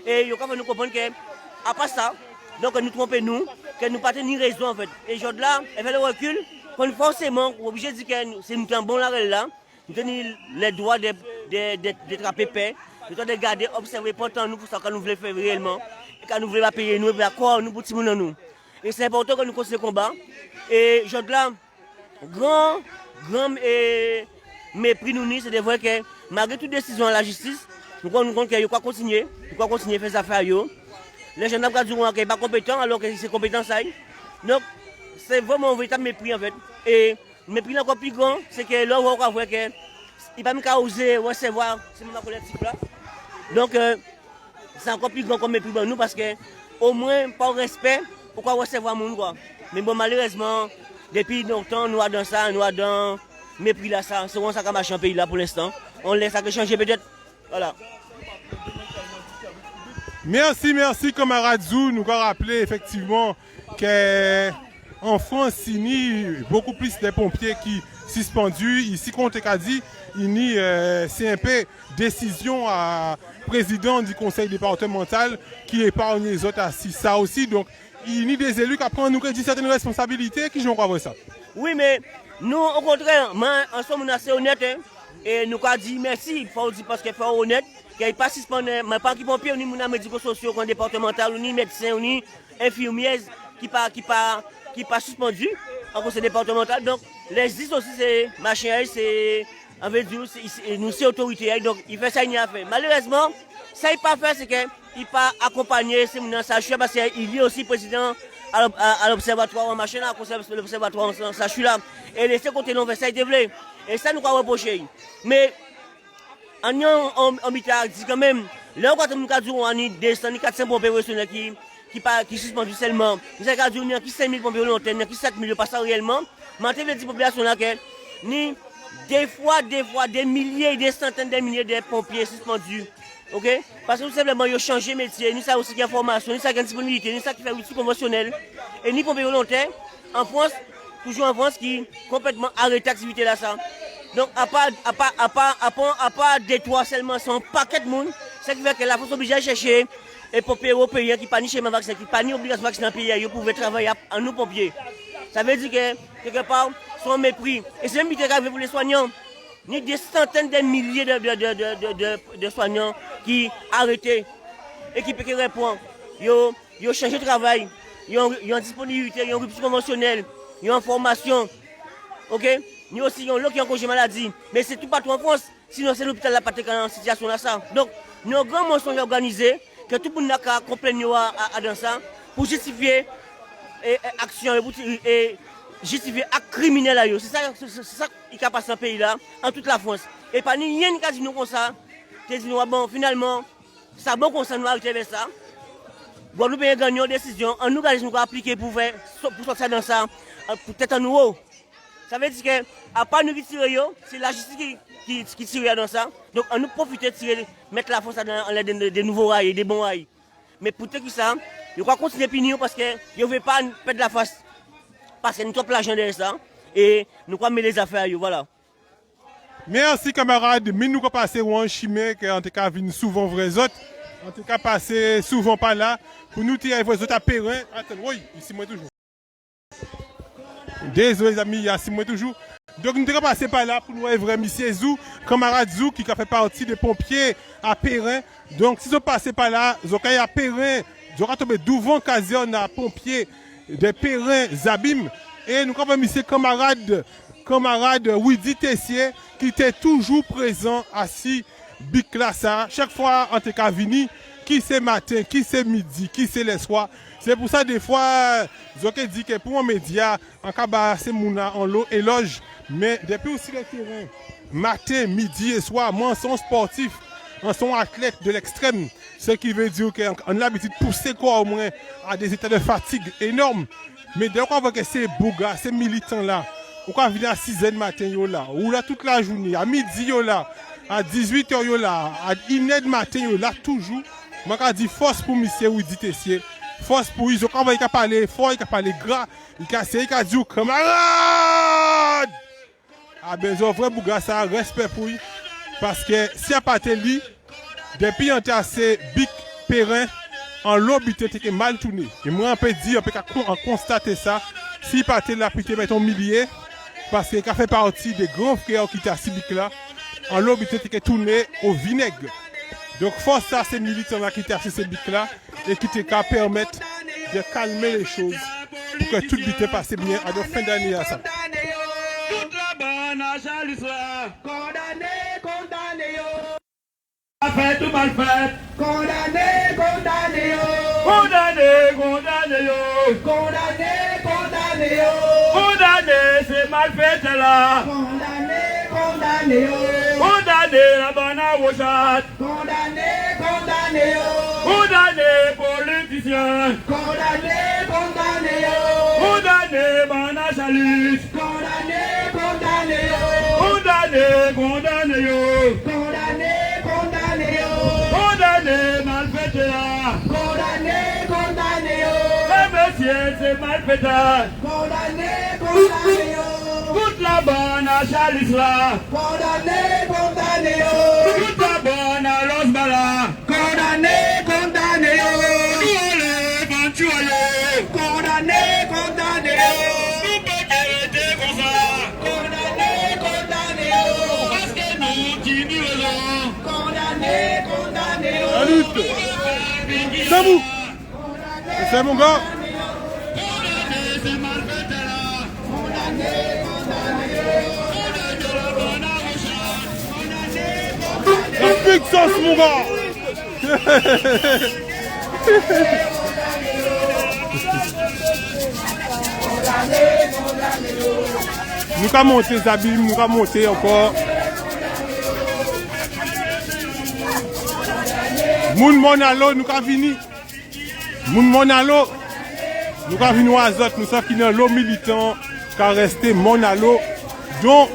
Et il faut nous comprendre qu'à part ça, donc nous trompons nous, que nous n'avons pas ni raison en fait. Et aujourd'hui là, elle fait le recul, qu'on forcément obligé de dire que c'est nous qui sommes bons là, nous avons les droits d'être à pépé, nous devons garder, observer pourtant nous pour ce que nous voulons faire réellement, et que nous voulons payer nous, et quoi nous pour tout le monde. Et c'est important que nous continuions le combat. Et aujourd'hui là, grand mépris nous, c'est de voir que malgré toute décision de la justice, nous avons compte qu'il faut continuer à faire des affaires. Les gens qui disent qu'ils ne sont pas compétents alors que c'est compétent ça. Donc, c'est vraiment un véritable mépris en fait. Et le mépris encore plus grand, c'est que là, on va voir qu'il ne va pas oser recevoir ce moment collectif là. Donc, c'est encore plus grand comme mépris pour nous parce que, au moins, par respect, pourquoi recevoir mon quoi. Mais bon, malheureusement, depuis longtemps, nous avons dans ça, nous avons dans mépris là, ça. C'est ça qui a marché en pays là pour l'instant. On laisse ça changer peut-être. Voilà. Merci, camarade Zou. Nous avons rappelé effectivement qu'en France, il y a beaucoup plus de pompiers qui sont suspendus. Ici, comme on a dit, il y a CMP décision à président du conseil départemental qui épargne les autres à ça aussi. Donc, il y a des élus qui apprennent nous crédit certaines responsabilités qui jouent avec ça. Oui, mais nous, au contraire, en sommes assez honnêtes. Hein, et nous avons dit merci, il faut dire parce qu'il faut être honnête. Qu'il n'y a pas suspendu, mais pas qui pompiers, ni médico-sociaux, ni départemental, ni médecins, ni infirmières qui pas suspendus en conseil départemental. Donc, les 10 aussi, c'est machin, c'est en fait, nous, c'est autorité. Donc, il fait ça, il n'y a pas fait. Malheureusement, ça, il n'a pas fait, c'est qu'il n'a pas accompagné ces gens parce qu'il est aussi président à l'observatoire, en machin, à l'observatoire, ça, je suis là. Et laisser côté non, ça, il est et ça, nous avons reproché. Mais, en dit quand même, là où nous avons dit 400 pompiers professionnels qui suspendus seulement, nous avons dit qu'il y a 5 000 pompiers volontaires, il y a 7 000 pas ça réellement, mais on a dit population là que ni des fois, des milliers, des centaines de milliers de pompiers suspendus. Ok? Parce que tout simplement, ils ont changé de métier, ni ça aussi qui a formation, ni ça qui a disponibilité, ni ça qui fait outil conventionnel. Et ni pompiers volontaires, en France, toujours en France, qui complètement arrêté l'activité là ça. Donc, à part des trois seulement, c'est un paquet de monde. Ce qui fait que la France est obligée de chercher les pompiers européens qui pas ni chez vaccin, qui pas ni obligation de vacciner dans le pays, ils pouvaient travailler en nous pompiers. Ça veut dire que, quelque part, c'est un mépris. Et c'est même grave pour les soignants. Ni des centaines de milliers de soignants qui arrêtés et qui peuvent répondre. Ils ont changé de travail, ils ont disponibilité, ils ont rupture conventionnelle, ils ont formation. Ok? Nous aussi, nous avons congé maladie. Mais c'est tout partout en France. Sinon, c'est l'hôpital la patrie en situation là. Ça. Donc, nous avons un grand mensonge organisé que tout le monde a qu'à comprendre dans ça pour justifier l'action et justifier acte criminel. C'est ça qui a passé dans le pays là, en toute la France. Et pas ni rien qui a dit nous comme ça. Qui dit nous, bon, finalement, ça bon comme ça, nous arrêter avec ça. Bon, nous pouvons gagner une décision. En nous, nous appliquer pour sortir dans ça, peut-être en nous. Ça veut dire qu'à part nous qui tirons, c'est la justice qui tire dans ça. Donc, on nous profite de tirer, mettre la force dans des nouveaux rails, des bons rails. Mais pour tout ça, il faut continuer à punir parce que ne veut pas perdre la face. Parce que nous avons l'argent derrière ça. Et nous avons mis les affaires. Voilà. Merci camarades. Mais nous avons passé un chimé qui en tout cas vient souvent vrais autres. En tout cas, passer souvent par là pour nous tirer vos autres à Perrin. Attends, oui, ici moi toujours. Désolé les amis, il y a 6 mois toujours. Donc nous devons passer par là pour nous voir vrai monsieur Zou, camarade Zou qui a fait partie des pompiers à Perrin. Donc si vous passez par là, vous avez à Perrin, vous aurez tombé devant caserne à pompiers de Perrin Zabim. Et nous avons monsieur camarade Widi Tessier qui était toujours présent assis Big class. Chaque fois en tout cas vini, qui c'est matin, qui c'est midi, qui c'est le soir. C'est pour ça des fois, je dis que pour un média, en cas c'est mouna en l'eau éloge, mais depuis aussi le terrain, matin, midi et soir, moi, son sportif, en son athlète de l'extrême, ce qui veut dire qu'on a l'habitude de pousser quoi au moins à des états de fatigue énormes. Mais dès qu'on voit que ces bougas, ces militants-là, on va venir à 6h du matin, là, ou là toute la journée, à midi, là, à 18h, là, à 1h du matin, là, toujours, moi, je dis force pour monsieur Widi Tessier. Force pour eux, ils ont parlé fort, ils ont parlé gras, ils ont dit camarade. Ah ben, ils ont vrai bouga ça, respect pour eux. Parce que si a pas lui, depuis on a assez big Perrin, en l'obité, c'est mal tourné. Et moi, on peut dire, on peut constater ça. Si pas là, puis tu ton millier, parce qu'il a fait partie des grands frères qui étaient assis là, en l'obité, c'est tourné au vinaigre. Donc, force ça, ces militants-là qui étaient assis ces bics-là et qui te permettent de calmer les choses pour que tout bite passe bien à la fin d'année à ça. Toute la bonne à Chalissois, condamné, fait tout mal fait, condamné, c'est mal fait là, condamné, la bonne à Wochat, condamné, politicien, condamné, bonne à Chalis, condamné, mal fait là, le monsieur c'est mal fait là, toute la bonne à Chalis là, toute la bonne à Los Bala, condamné, nous pas arrêter comme ça, parce que nous diminuons, La lutte. C'est vous. C'est mon gars. c'est mal fait là, La puissance, mon gars. Nous avons monté Zabim, nous avons monté encore. Moun Monalo, nous avons fini. Moun Monalo, nous avons fini à Zot, nous sommes qui dans l'eau militant qui a resté Monalo, dont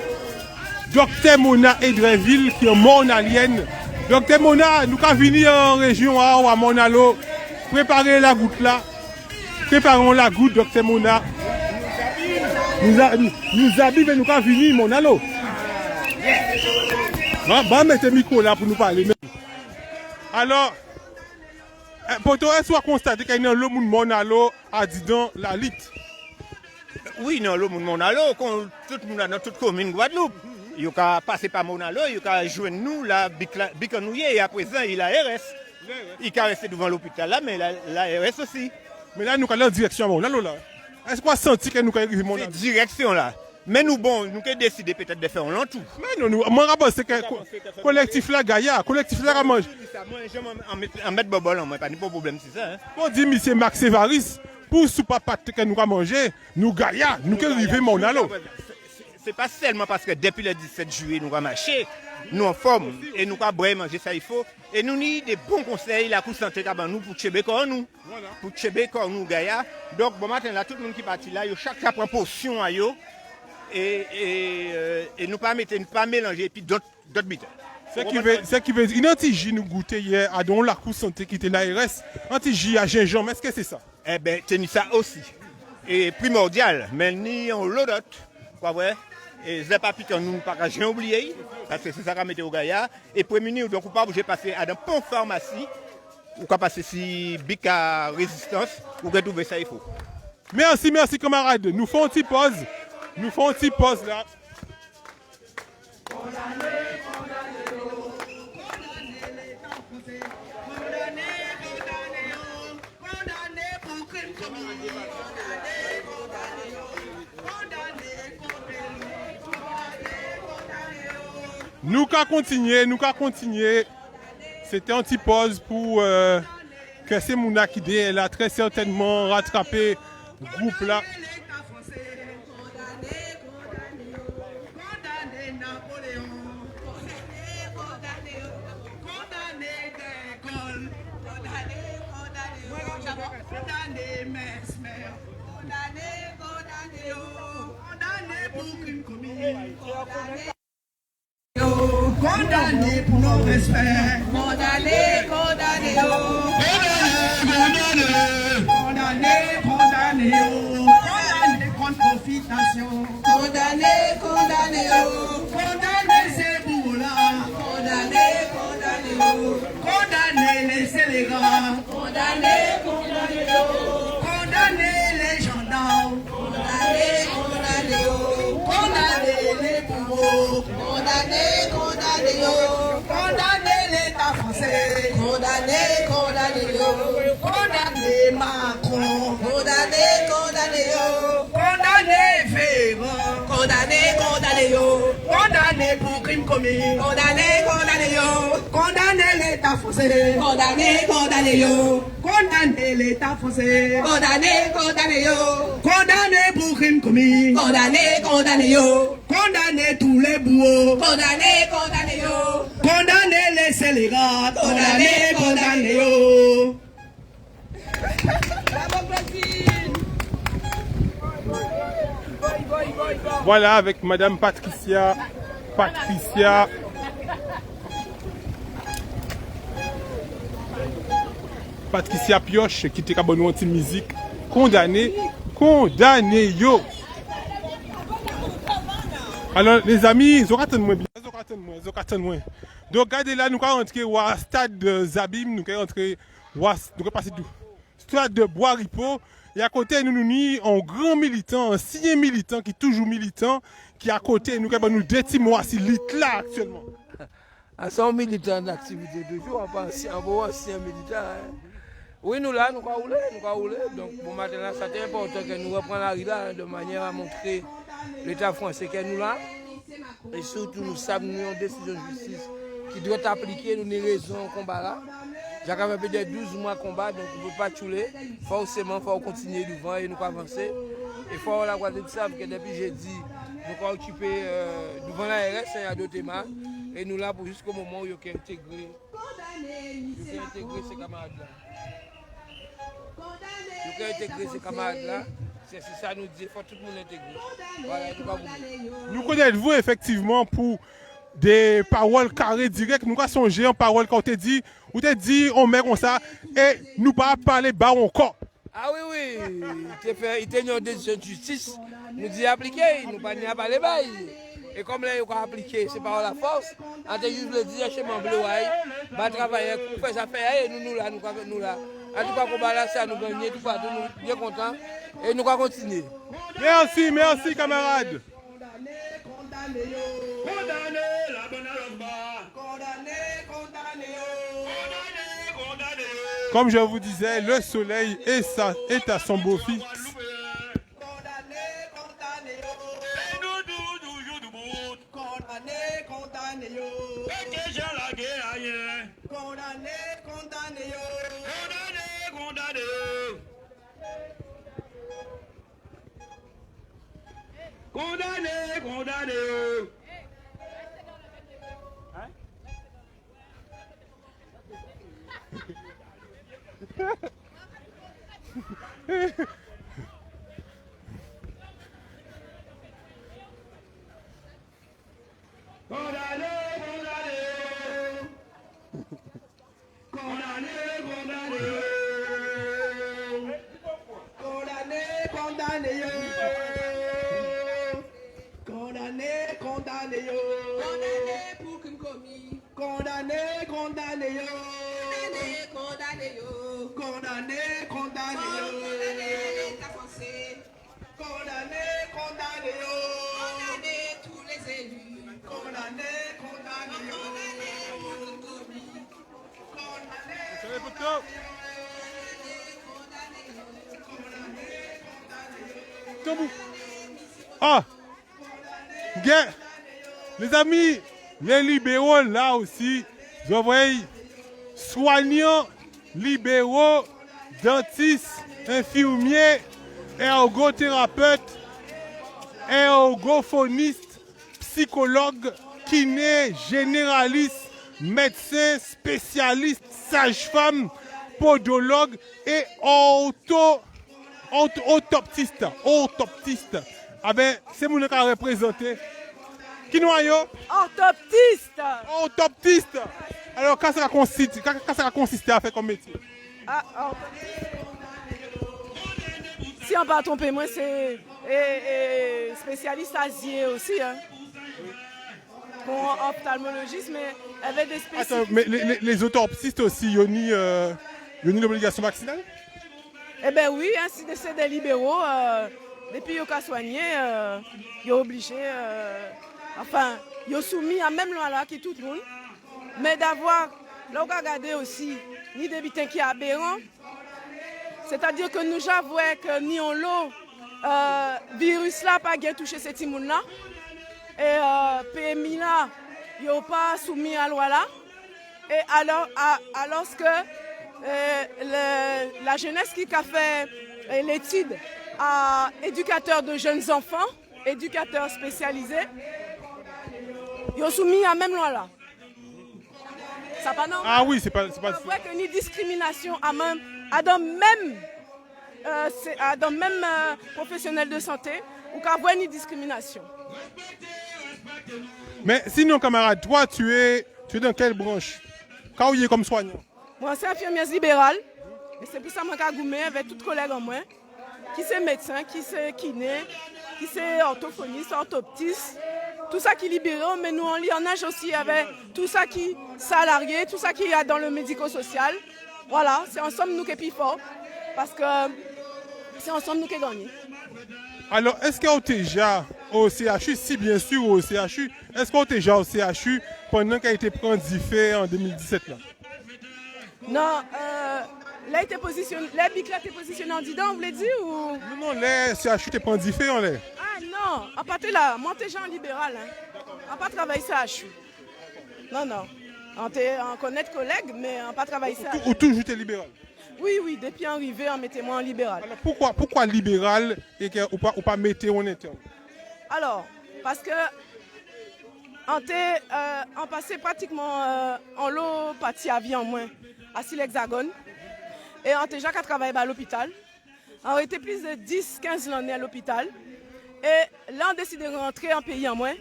Dr Mona Edreville qui est monalienne. Dr Mona, nous avons fini en région à Monalo, préparer la goutte là. Préparons la goutte, Dr Mona. Nous habillons et nous avons fini Monalo. Bah, mettez le micro là pour nous parler. Alors, pour toi, est-ce qu'on constate qu'il y a un lot de Monalo à Didon, la lutte? Oui, non, le monde Monalo, tout le monde dans toute commune Guadeloupe. Il a passé par Monalo, il a joué nous, la Bicanouye, et à présent, il a RS. Il a resté devant l'hôpital là, mais la RS aussi. Mais là, nous sommes en direction à Monalo là. Est-ce qu'on a senti que nous sommes arrivés à Monalo? Cette direction là. Mais nous, bon, nous avons décidé peut-être de faire un long tout. Mais non, nous, moi, c'est que le collectif là, Gaïa, collectif là, mange. Moi, je vais en mettre bobol, moi, pas de problème, c'est ça. On dit, monsieur Max Evaris, pour ce papa que nous avons mangé, nous Gaïa, nous qui arrivons à Monalo. C'est pas seulement parce que depuis le 17 juillet, nous avons marché, nous en forme, et nous avons manger ça, il faut. Et nous avons des bons conseils, la cour santé, nous, pour Tchébékor, nous. Pour Tchébékor, nous, Gaïa. Donc, bon matin, là, tout le monde qui est parti là, chaque prend portion à eux. Et nous pas mélanger et puis d'autres bêtes. Ce qui veut dire, une anti-J nous goûtait hier à don la cour santé qui était l'ARS, anti-J à gingembre, est-ce que c'est ça? Eh bien, c'est ça aussi. Et primordial, mais ni on l'autre, quoi vrai? Et c'est pas piquant, nous pas j'ai oublié, parce que c'est ça qu'on mettait au Gaïa. Et prémunir, donc on pas bouger passer à un pont pharmacie ou qu'à passer si bic à résistance, ou que trouver ça il faut. Merci, merci camarades. Nous faisons une petite pause. Nous faisons une petite pause là. Nous qu'à continuer. C'était une petite pause pour que ces Mouna qui elle a très certainement rattrapé le groupe là. Condamné pour nos respects. Condamné, condamné, oh. Condamné, condamné, oh. Condamné contre profitation. Condamné, condamné, oh. Condamné ces bourgs-là. Condamné, condamné, oh. Condamné les scélérats. Condamné, condamné, oh. Condamné les gendarmes. Condamné, condamné, oh. Condamné les bourreaux. Condamné, condamné, oh. Condamné l'État français. Condamné, condamné, oh. Condamné Macron. Condamné, condamné, oh. Condamné Ferrand. Condamné, condamné, oh. Condamné pour crime commis. Condamné, condamné, oh. Condamné l'État français. Condamné, condamné, oh. Condamné l'État français. Condamné, condamné, oh. Condamné pour crime commis. Condamné, condamné, oh. Condamné tous les bourreaux. Condamné, condamné, oh. Condamné les scélérats. Condamné, Condamné, oh. Voilà, avec Madame Patricia Pioche qui était abonné à une musique. Condamné yo. Alors les amis, ils ont attendu bien, ils ont attendu. Donc regardez là, nous allons rentrer au stade de Zabim, nous allons rentrer nous passer tout. Stade de Bois-Ripo. Et à côté, nous avons un grand militant, un signé militant qui est toujours militant, qui est à côté, nous avons nous 2 petits mois si lit là actuellement. À son militant d'activité toujours, pas un bon ancien militant. Hein. Oui, nous là, nous allons rouler. Donc pour maintenant, c'est important que nous reprenions la rue là, de manière à montrer l'État français que nous là. Et surtout, nous savons nous une décision de justice qui doit appliquer nous les raisons au combat là. J'ai quand même peut-être 12 mois de combat, donc on ne peut pas chouler. Forcément, il faut continuer devant et nous avancer. Et il faut la Guadeloupe savent que depuis jeudi, nous allons occuper devant la RS, il y a 2 thémas. Et nous là pour jusqu'au moment où il y a intégré ces camarades-là. Il y a intégré ces camarades-là. C'est ça nous dit, il faut tout le monde intégrer. Voilà, nous connaissez-vous effectivement pour des paroles carrées directes, nous avons songé en paroles quand on dit, on met comme ça, et nous ne pas parler bas encore. Ah oui, il était une décision de justice, nous dit appliquer, nous ne pas parler bas. Et comme là, il faut appliquer, c'est par la force, on te juste le dire chez mon bleu, on va travailler, on fait ça, et nous là. En tout cas, on va ça, nous gagner, tout ça, nous bien contents, et nous allons continuer. Merci camarades. Condamné la bonne Alba. Condamné, Comme je vous disais, le soleil est à son beau fixe. Condamné. Condamné pour crime commis. Condamné, Condamné, condamné, condamné, condamné, condamné tous les élus. Condamné, condamné, Ah, les amis, les libéraux là aussi, je vois soignants, libéraux, dentistes, infirmiers, ergothérapeutes, ergophonistes, psychologues, kinés, généralistes, médecins, spécialistes, sages-femmes, podologues et autoptistes. C'est mon cas représenté. Qui nous a yo? Orthoptiste. Alors, qu'est-ce que ça consiste à faire comme métier? Si on va tromper, moi, c'est spécialiste asier aussi. Hein. Pour ophtalmologiste, mais avec des spécialistes. Attends, mais les orthoptistes aussi, ils ont l'obligation vaccinale? Eh bien oui, hein, si c'est des libéraux, depuis qu'ils ont soigné, ils sont obligés, ils sont soumis à même loi là qui tout le monde. Mais d'avoir, là on a regardé aussi, ni des bitins qui sont aberrants, c'est-à-dire que nous avouons que ni on l'eau, virus là pas bien touché ces petits monde là, et PMI là, ils n'ont pas soumis à loi là, et alors que la jeunesse qui a fait l'étude à éducateur de jeunes enfants, éducateur spécialisé, ils ont soumis à même loi là. Ça pas non? Ah oui, c'est pas. On voit que ni discrimination dans même professionnel de santé ou qu'à voir ni discrimination. Mais sinon, camarade, toi, tu es dans quelle branche? Quand tu es comme soignant? Moi, c'est infirmière libérale. Et c'est pour ça que je suis goumé avec tous les collègues en moi, qui sont médecins, qui sont kinés, qui sont orthophonistes, orthoptistes, tout ça qui est libéré, mais nous on en âge aussi avec tout ça qui est salarié, tout ça qui est dans le médico-social. Voilà, c'est ensemble nous qui sommes plus forts, parce que c'est ensemble nous qui gagnons. Alors, est-ce qu'on est déjà au CHU? Si bien sûr au CHU, est-ce qu'on est déjà au CHU pendant qu'il a été pris en 2017 là? Non, là, il était positionné, les BIC là, était positionné en dedans, vous voulez dire ou... Non, les CHU t'es pas différent là. Ah non, en partie là, moi t'es en libéral, hein. On pas travaillé CHU. Non. On connaît des collègues, mais on pas travaillé CHU. Ou toujours t'es libéral? Oui, depuis arrivé, on mettait moi en libéral. Alors, pourquoi libéral et ou pas mettre en interne? Alors, parce que on passait pratiquement en l'eau partie à vie en moins, à l'Hexagone. Et on a déjà travaillé à l'hôpital. On a été plus de 10-15 l'année à l'hôpital. Et là, on a décidé de rentrer en pays en moins.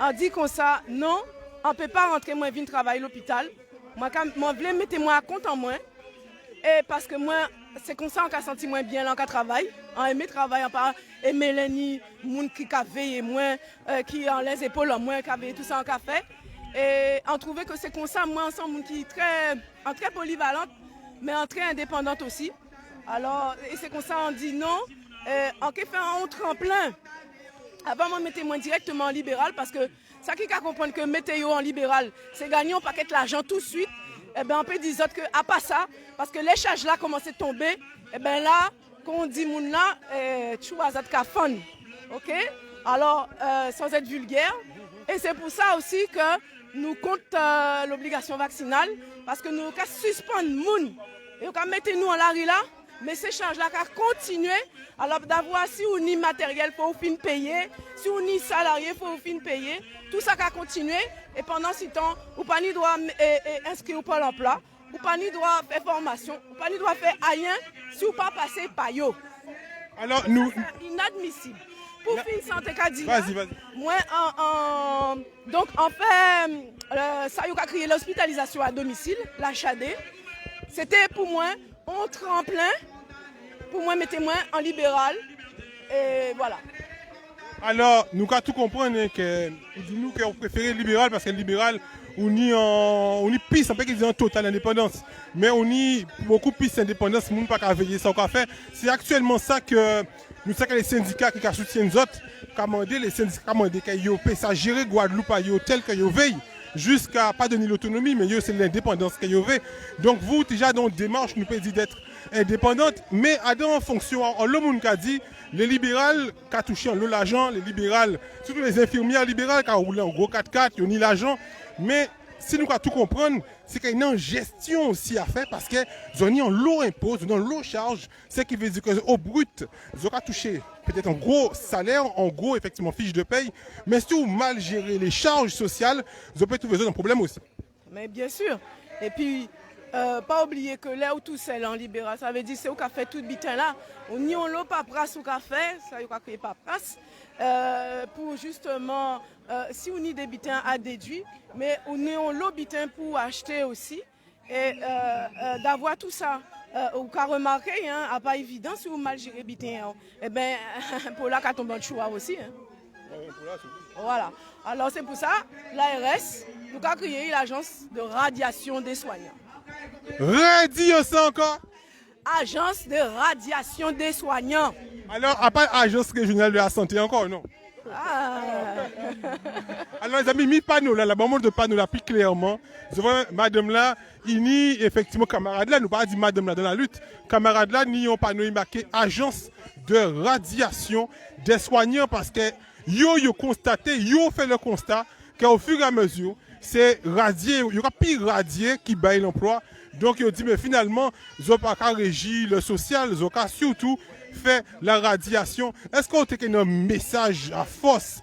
On dit comme ça, non, on ne peut pas rentrer, moi, venir travailler à l'hôpital. Moi, je voulais mettre moi à compte en moins. Et parce que moi, c'est comme ça qu'on a senti moins bien là, qu'on travaille. On aimé travailler, on pas aimé les gens qui a veillé moins, qui ont les épaules en moins, qui a veillé tout ça qu'on a fait. Et on trouvait que c'est comme ça, moi, ensemble, qui est très polyvalente, mais très indépendante aussi. Alors, et c'est comme ça on dit non, on fait un tremplin. Avant, moi, mettez-moi directement en libéral parce que ça qui a comprendre que météo en libéral, c'est gagner un paquet l'argent tout de suite. Eh bien, on peut dire que à part ça, parce que les charges là commencent à tomber, eh bien là, quand on dit moun là, tu vois, ça te fun. OK? Alors, sans être vulgaire. Et c'est pour ça aussi que nous comptons l'obligation vaccinale, parce que nous avons suspendre moun. Et on mettre nous en l'arrêt là, mais ces charges-là continuer. Alors d'avoir si on ni matériel pour fin payer, si on ni salarié pour fin payer, tout ça va continuer. Et pendant ce temps, ou pas ni droit inscrire au Pôle emploi, ou pas ni droit faire formation, ou pas ni droit faire rien, si ou pas passer par yo. Alors nous, c'est inadmissible. Pour finir santé dit. Vas-y. Moi donc en fait ça y a créé l'hospitalisation à domicile, l'HAD. C'était pour moi un tremplin. Pour moi, mettez-moi en libéral. Et voilà. Alors, nous avons tout comprendre hein, que nous qu'on préfère le libéral parce que le libéral, on y pisse, un peu qu'ils ont totale indépendance. Mais on y beaucoup plus d'indépendance, nous ne pas qu'à veiller ça qu'on fait. C'est actuellement ça que nous savons que les syndicats qui soutiennent les autres, les syndicats commandent qu'ils puissent gérer Guadeloupe tel qu'ils veillent. Jusqu'à pas donner l'autonomie, mais c'est l'indépendance qu'il y avait. Donc vous, déjà dans une démarche, nous pouvons dire d'être indépendante, mais en fonction, le monde qui a dit, les libérales qui ont touché en l'eau l'argent, les libérales, surtout les infirmières libérales qui ont roulé en gros 4x4, ils ont mis l'argent, mais si nous avons tout comprendre, c'est qu'il y a une gestion aussi à faire parce que ils ont l'eau impôt, ils ont l'eau charge, ce qui veut dire qu'au brut, ils ont touché peut-être un gros salaire, en gros effectivement fiche de paye, mais si vous mal gérer les charges sociales, vous avez trouvé un problème aussi. Mais bien sûr. Et puis, pas oublier que là où tout c'est en libéral, ça veut dire c'est au café tout bitin là. On n'y a pas paperasse au café, ça y a créé paperasse. Pour justement, si on y des bitins à déduire, mais on y a l'eau bitin pour acheter aussi. Et d'avoir tout ça. Au cas remarqué, hein, à pas évident si vous mal gérez bitin. Hein. Eh bien, pour là, qu'à tomber de choix aussi. Hein. Voilà. Alors c'est pour ça, l'ARS, nous avons créé l'agence de radiation des soignants. Radio ça encore? Agence de radiation des soignants. Alors, à part agence régionale de la santé encore, non? Ah. Alors les amis, mis panneau là, la maman de panneau là plus clairement. Je vois madame là, il n'y effectivement camarade là, nous pas dit madame là dans la lutte. Camarade là, ni un panneau marqué agence de radiation des soignants parce que yo constaté, yo fait le constat qu'au fur et à mesure, c'est radier, il y aura pire radier qui baille l'emploi. Donc il dit mais finalement, ils n'ont pas qu'à régir le social, ils ont qu'à surtout fait la radiation. Est-ce qu'on a un message à force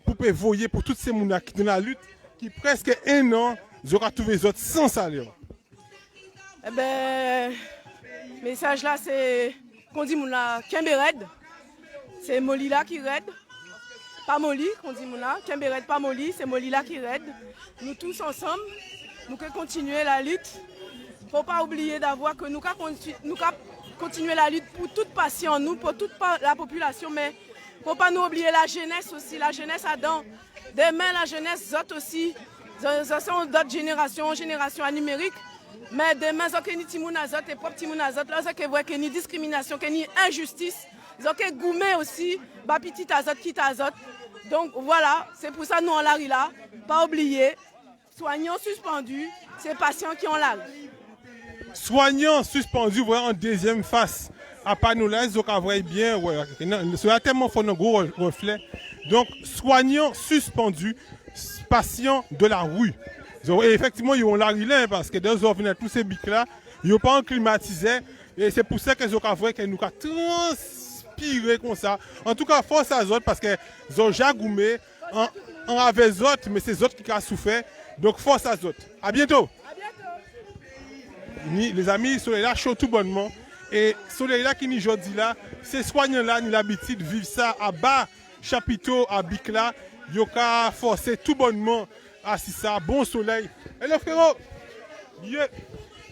pour voyer pour toutes ces gens qui sont dans la lutte, qui presque un an, ils auront trouvé les autres sans salaire? Eh bien, le message là, c'est qu'on dit mouna Kembered, c'est Molila qui raide. Pas Moli, qu'on dit mouna, Kembered, pas Moli, c'est Molila qui raide. Nous tous ensemble, nous pouvons continuer la lutte. Il ne faut pas oublier d'avoir que nous continuer la lutte pour toute patient, nous, pour toute la population, mais il ne faut pas nous oublier la jeunesse aussi. La jeunesse a dans demain, la jeunesse, zot aussi, ce sont d'autres générations, génération numérique, mais demain, zot que ni timouna zot et propre timouna zot, là, zot que voit que ni discrimination, que ni injustice, zot que goumé aussi, ba petit azot, quitte azot. Donc voilà, c'est pour ça nous on l'a là, pas oublier, soignants suspendus, c'est patients qui ont la Soignants suspendus, voilà en deuxième face. À panneau là, ils ont bien, ouais, c'est tellement fort un gros reflet. Donc, soignants suspendus, patients de la rue. Et effectivement, ils ont la là parce que dans tous ces bics là, ils n'ont pas climatisé. Et c'est pour ça qu'ils ont que nous avons transpiré comme ça. En tout cas, force à eux autres parce qu'ils ont jagoumé en avec eux autres, mais c'est eux autres qui ont souffert. Donc, force à eux autres. À bientôt. Les amis, soleil là chaud tout bonnement et soleil là qui ni jodi là, ces soignants là ni l'habitude de vivre ça à bas chapiteau à Bicla, yo ka forcer tout bonnement à si ça bon soleil. Hello frérot.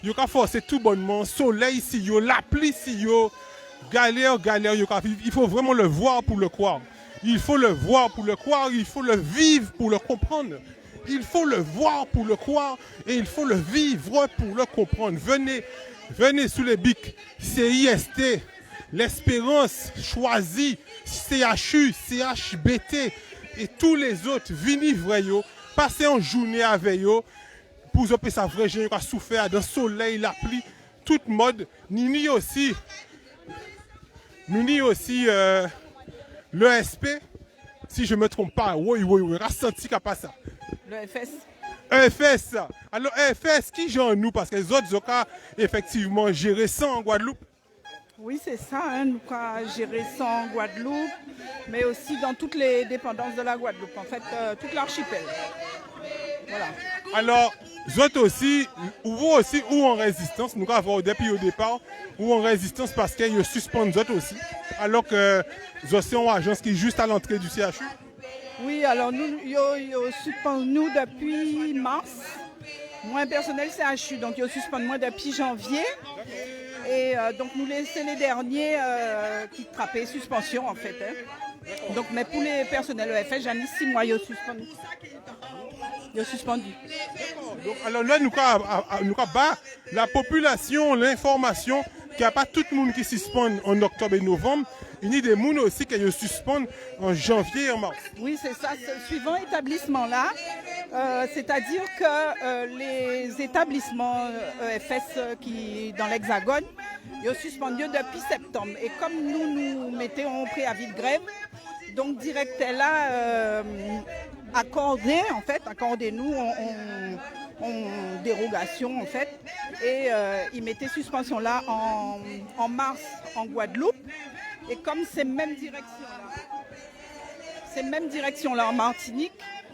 Yo ka forcer tout bonnement soleil si yo la pluie si yo galère yo ka vivre. Il faut vraiment le voir pour le croire. Il faut le voir pour le croire, il faut le vivre pour le comprendre. Il faut le voir pour le croire et il faut le vivre pour le comprendre. Venez sous les bics, CIST, l'Espérance, Choisi, CHU, CHBT et tous les autres, venez vrai yo, passez en journée avec yo pour que ça vrai gens qui a souffert dans le soleil, la pluie, toute mode. Nous aussi l'ESP, si je ne me trompe pas, oui, ressenti qu'il pas ça. Le FS. EFS. Alors EFS, qui gère nous? Parce que les autres ont effectivement géré ça en Guadeloupe. Oui, c'est ça. Hein, nous avons géré ça en Guadeloupe, mais aussi dans toutes les dépendances de la Guadeloupe. En fait, toute l'archipel. Voilà. Alors, vous autres aussi, ou en résistance, nous avons depuis au départ, ou en résistance parce qu'ils suspendent vous autres aussi. Alors que vous aussi une agence qui est juste à l'entrée du CHU. Oui, alors nous, ils suspendent nous depuis mars. Moi, personnel CHU, donc ils suspendent moi depuis janvier. Et donc nous laissons les derniers qui trappaient suspension en fait. Hein. Donc, mais pour les personnels EFS, j'en ai 6 mois, ils sont suspendus. Donc, alors là, nous avons la population, l'information, qu'il n'y a pas tout le monde qui suspend en octobre et novembre. Il y a des gens aussi qui suspendent en janvier et en mars. Oui, c'est ça. Suivant établissement là, c'est-à-dire que les établissements EFS qui dans l'Hexagone, ils ont suspendu depuis septembre. Et comme nous mettons en préavis de grève, donc direct là, accordez-nous en dérogation en fait. Et ils mettaient suspension là en mars en Guadeloupe. Et comme ces mêmes directions-là en Martinique,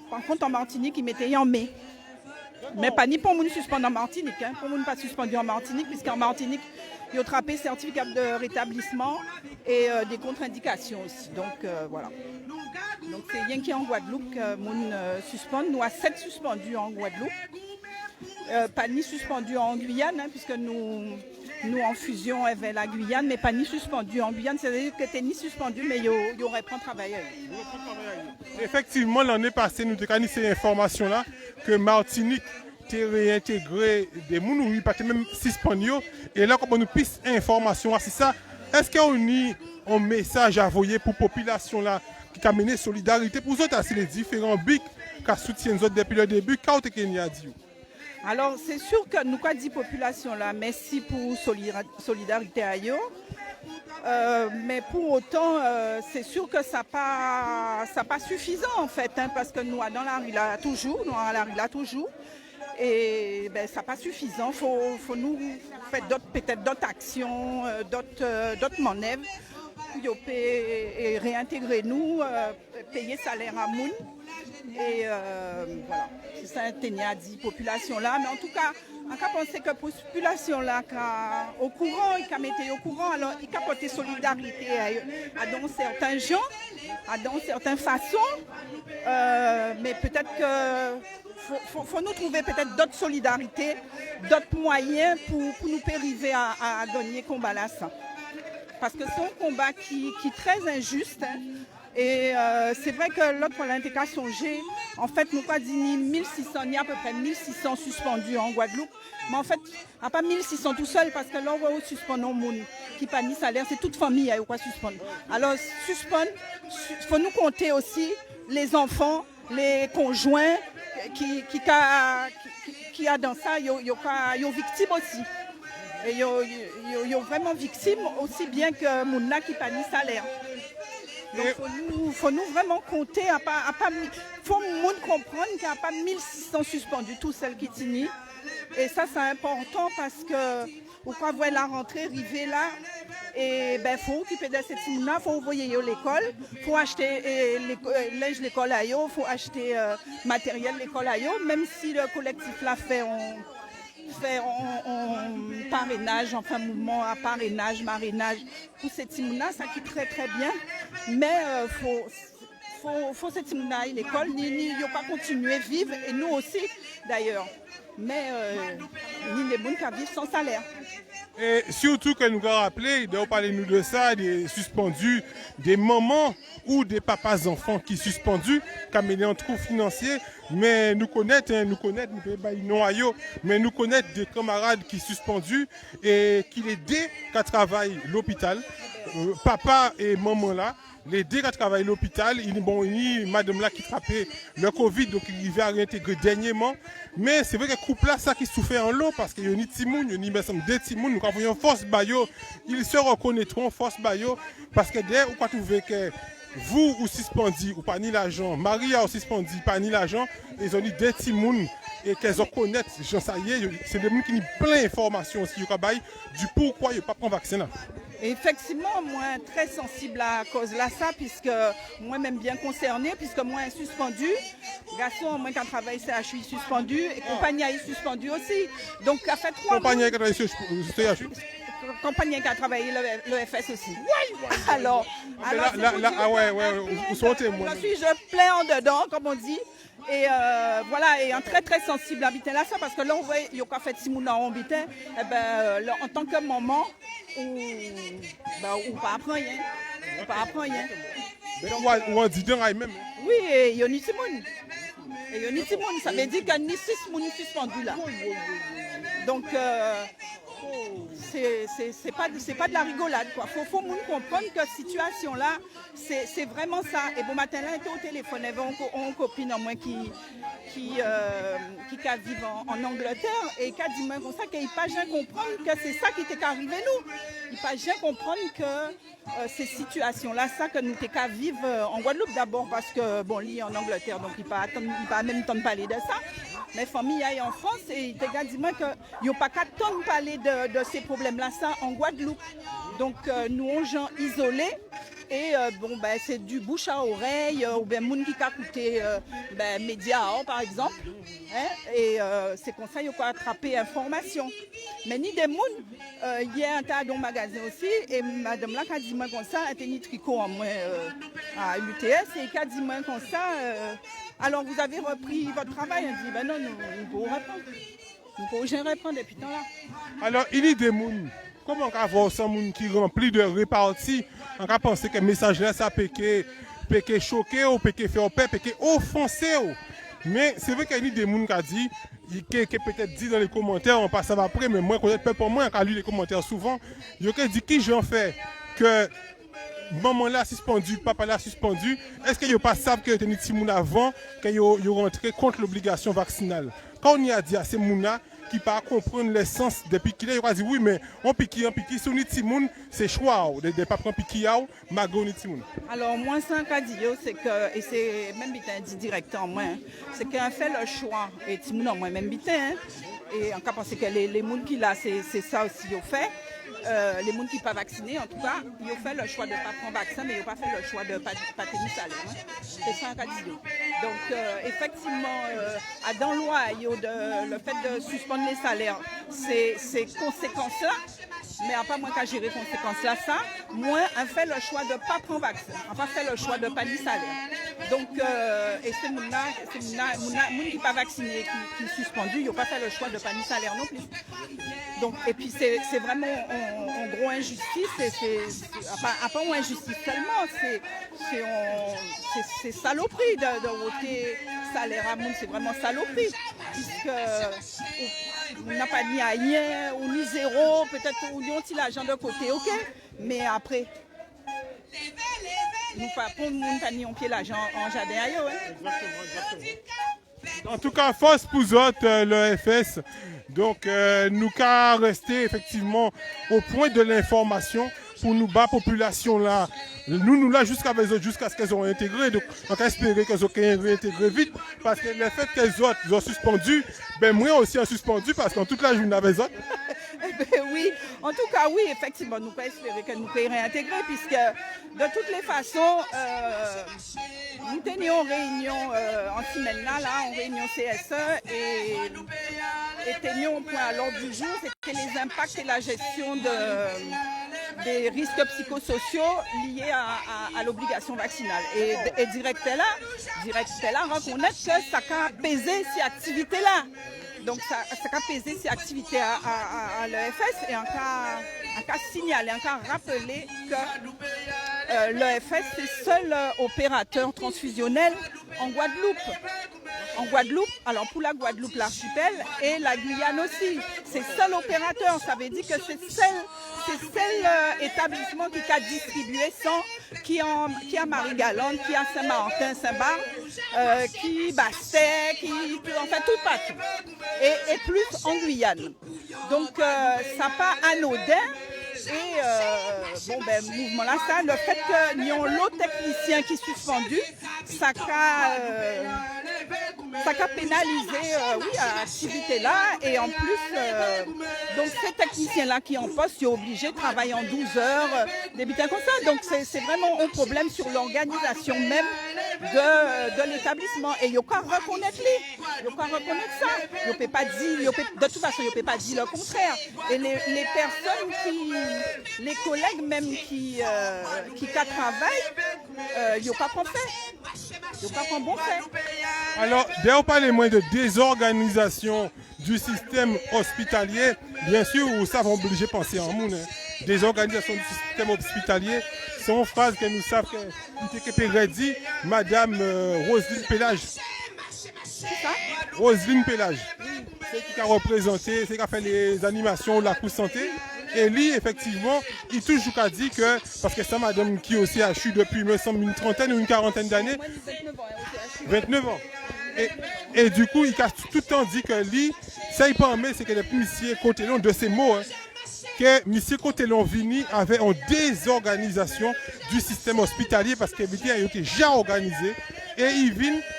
par contre en Martinique, ils mettaient en mai. Mais pas ni pour nous suspendre en Martinique, hein, pour nous pas suspendu en Martinique, puisqu'en Martinique, ils ont attrapé certificat de rétablissement et des contre-indications aussi. Donc voilà. Donc c'est rien qui est en Guadeloupe que nous suspendons. Nous avons 7 suspendus en Guadeloupe. Pas ni suspendus en Guyane, hein, puisque nous en fusion avec la Guyane, mais pas ni suspendu. En Guyane, c'est-à-dire que tu n'es ni suspendu, mais il y aurait pas de travail. Effectivement, l'année passée, nous avons ces informations-là que Martinique a réintégré des gens, nous pas même suspendu. Et là, comme on nous pisse information, c'est ça. Est-ce qu'on a un message à envoyer pour la population là qui a mené solidarité pour eux, c'est les différents bics qui soutiennent nous depuis le début, qu'est-ce que Kenya a dit? Alors, c'est sûr que nous, avons dit population là, merci pour solidarité à eux. Mais pour autant, c'est sûr que ça n'est pas suffisant en fait, hein, parce que nous, dans la rue là toujours, et ben, ça n'est pas suffisant. Faut nous faire peut-être d'autres actions, d'autres manœuvres pour réintégrer nous, payer salaire à Moun. Et voilà, c'est ça Tenia dit, population là. Mais en tout cas, on a pensé que la population là, au courant, il a mis au courant, alors il a porté solidarité à dans certains gens, à dans certaines façons. Mais peut-être que faut nous trouver peut-être d'autres solidarités, d'autres moyens pour nous arriver à gagner le combat là. Parce que c'est un combat qui est très injuste. Hein. Et c'est vrai que l'autre fois l'intégration G, en fait, nous avons dit 1600, il y a à peu près 1600 suspendus en Guadeloupe. Mais en fait, il n'y a pas 1600 tout seul parce que là, on va suspendre un monde qui n'a pas ni salaire, c'est toute famille qui va suspendre. Alors, suspendre, il faut nous compter aussi les enfants, les conjoints qui a dans ça, ils sont victimes aussi. Et ils sont vraiment victimes aussi bien que Mouna qui n'a pas ni salaire. Donc, faut nous vraiment compter, faut le monde comprendre qu'il n'y a pas 1600 suspendus, tous celles qui tiennent. Et ça, c'est important parce que, pourquoi voir la rentrée arriver là, et ben faut occuper de cette team-là, faut envoyer l'école, faut acheter linge l'école à eux, faut acheter matériel l'école à eux, même si le collectif l'a fait en parrainage, enfin mouvement à parrainage, marrainage, pour cette team-là, ça qui très très bien. Mais faut cette team-là à l'école, ni pas continuer à vivre, et nous aussi d'ailleurs. Mais ni les gens qui vivent sans salaire. Et surtout que nous avons rappelé, on parler nous de ça, des suspendus, des mamans ou des papas enfants qui sont suspendus, qui ont mené un trou financier. Mais nous connaissons, mais nous connaissons des camarades qui sont suspendus et qui les deux qui travaillent à l'hôpital, papa et maman là. Les deux qui travaillent à l'hôpital, il y a madame là qui trappait le Covid, donc il va réintégrer dernièrement. Mais c'est vrai que le couple là, ça qui souffert en lot, parce qu'il y a ni Timoun, il y a deux Timoun, nous avons force bayo, ils se reconnaîtront force bayo, parce que dès vous trouvez que vous ou suspendu ou pas ni l'argent, Maria ou suspendu pas ni l'argent, ils ont dit deux Timoun et qu'elles reconnaissent, ça y est, c'est des gens qui ont plein d'informations aussi du pourquoi ils ne pas prendre vaccin là. Effectivement, moi, très sensible à cause de ça, puisque moi-même bien concernée, puisque moi, suspendu, garçon, moi, qui travaille CHU, suspendu, et compagnie est suspendu aussi. Donc, ça fait 3 mois. Compagnie qui travaille CHU. Compagnie qui a travaillé le FS aussi. Oui. Alors vous sortez, moi. Je plains en dedans, comme on dit. Et voilà, et un très très sensible à habiter là, ça, parce que là, on voit, il y a fait Simouna en habité, en tant que maman, ou pas apprendre rien. Ou en disant même. Oui, et il y a ni Timoun. Et il y a ni Timoun, ça veut dire qu'il y a ni 6 moun suspendus là. Donc, c'est pas de la rigolade, quoi. Faut moun comprendre que cette situation-là, c'est vraiment ça. Et bon matin là, j'étais au téléphone, il y avait une copine en moi qui vit en Angleterre et qui a dit moi comme ça qu'il pas jamais comprendre que c'est ça qui était arrivé nous. Il pas jamais comprendre que ces situations-là, ça que nous t'es qu'à vivre en Guadeloupe d'abord parce que bon, lui en Angleterre, donc il pas même temps de parler de ça. Mes familles aillent en France et il t'a dit moi que il n'y a pas qu'à temps de parler de ces problèmes-là, ça en Guadeloupe. Donc nous on gens isolés. Et bon, ben, c'est du bouche à oreille, ou bien moun qui a coûté média par exemple. Hein, et c'est comme ça qu'il faut attraper information. Mais ni des moun, il y a un tas de magasin aussi, et madame là qui a dit moi comme ça, elle était ni tricot en moins à l'UTS, et qui a dit moi comme ça, alors vous avez repris votre travail. Elle dit ben non, nous pouvons reprendre. Nous pouvons reprendre depuis temps là. Alors il y a des moun. Comment on peut avoir ça qui remplit de réparties? On peut penser que le message là, ça peut choquer, ou peut faire peur, peut offenser. Mais c'est vrai qu'il y a des gens qui ont dit, qui peut-être dit dans les commentaires, on passe après, mais moi, pour moi, quand je lis les commentaires souvent, il y a dit qui j'en fais que maman là suspendu, papa là suspendu. Est-ce qu'il n'y a pas ça que les petits gens avant, qu'ils ont rentré contre l'obligation vaccinale? Quand on y a dit à ces gens qui ne comprendre l'essence depuis qu'il a dit oui mais on pique sur les petits c'est choix de pas prendre pique mago les petits. Alors moi ça qu'a dit c'est que et c'est même bitin dit directement moi c'est qu'on fait le choix et petits moun moi même bitin et en cas penser que les moun qui là c'est ça aussi ils ont fait. Les gens qui ne sont pas vaccinés, en tout cas, ils ont fait le choix de ne pas prendre vaccin, mais ils n'ont pas fait le choix de ne pas tenir salaire. Hein. C'est ça un cas d'idée. Donc, effectivement, dans la loi, le fait de suspendre les salaires, c'est conséquences-là. Mais à part moi qui gérer conséquences-là, ça, moi, on fait le choix de ne pas prendre vaccin. On pas fait le choix de ne pas tenir salaire. Donc, et ces gens qui ne sont pas vaccinés, qui sont suspendus, ils n'ont pas fait le choix de ne pas tenir salaire non plus. Donc, et puis, c'est vraiment en gros injustice, à part une injustice seulement, c'est saloperie de voter salaire à monde, c'est vraiment saloperie, puisque on n'a pas ni rien, ou ni zéro, peut-être on a un petit l'argent de côté, ok, mais après, nous ne pas ni on pied l'argent en jardin ailleurs. Hein. Exactement. En tout cas, force pour autres, le FS. Donc, nous qu'à rester effectivement au point de l'information pour nous battre population là. Nous là jusqu'à ce qu'elles ont intégré. Donc, on va espérer qu'elles ont réintégré vite. Parce que le fait qu'elles ont suspendu, ben moi aussi j'ai suspendu parce qu'en toute la journée avec autres. Oui, en tout cas, oui, effectivement, nous pouvons espérer que nous pouvons réintégrer, puisque de toutes les façons, nous tenions une réunion en semaine là, en réunion CSE, et tenions un point à l'ordre du jour, c'était les impacts et la gestion des risques psychosociaux liés à l'obligation vaccinale. Et directeur là reconnaît que ça a pesé ces activités-là. Donc, ça a pesé ces activités à l'EFS et en cas signalé, en cas rappelé que l'EFS c'est le seul opérateur transfusionnel en Guadeloupe. En Guadeloupe, alors pour la Guadeloupe, l'archipel et la Guyane aussi. C'est le seul opérateur, ça veut dire que c'est le seul établissement qui a distribué sang, qui a Marie-Galante, qui a Saint-Martin, Saint-Barth, qui Bastet, qui en fait tout partout. Et plus en Guyane. Donc ça pas anodin. Et mouvement là, ça, le fait que nous avons l'autre technicien qui est suspendu, ça a pénalisé l'activité là. Et en plus, donc ces techniciens là qui en poste, sont obligés de travailler en 12 heures, des butins comme ça. Donc c'est vraiment un problème sur l'organisation même de l'établissement. Et il n'y a qu'à reconnaître ça. Il ne peut pas dire, de toute façon, il ne peut pas dire le contraire. Et les personnes les collègues même qui travaillent, ils n'ont pas bon fait. Ils n'ont pas bon fait. Alors, dès on parle moins de désorganisation du système hospitalier, bien sûr, ça va obliger de penser en monde. Hein. des organisations du système hospitalier. C'est une phrase que nous savons que dit Madame Roselyne Pélage. Roselyne Pélage. C'est qui a représenté, c'est qui a fait les animations de la cour santé. Et lui, effectivement, il toujours a dit que, parce que c'est madame qui aussi a chu depuis, me semble, une trentaine ou une quarantaine d'années. 29 ans. Et du coup, il a tout le temps dit que lui, ça il permet, c'est que depuis M. Cotellon, de ces mots, que M. Cotellon Vini avait une désorganisation du système hospitalier parce qu'il était déjà organisé. Et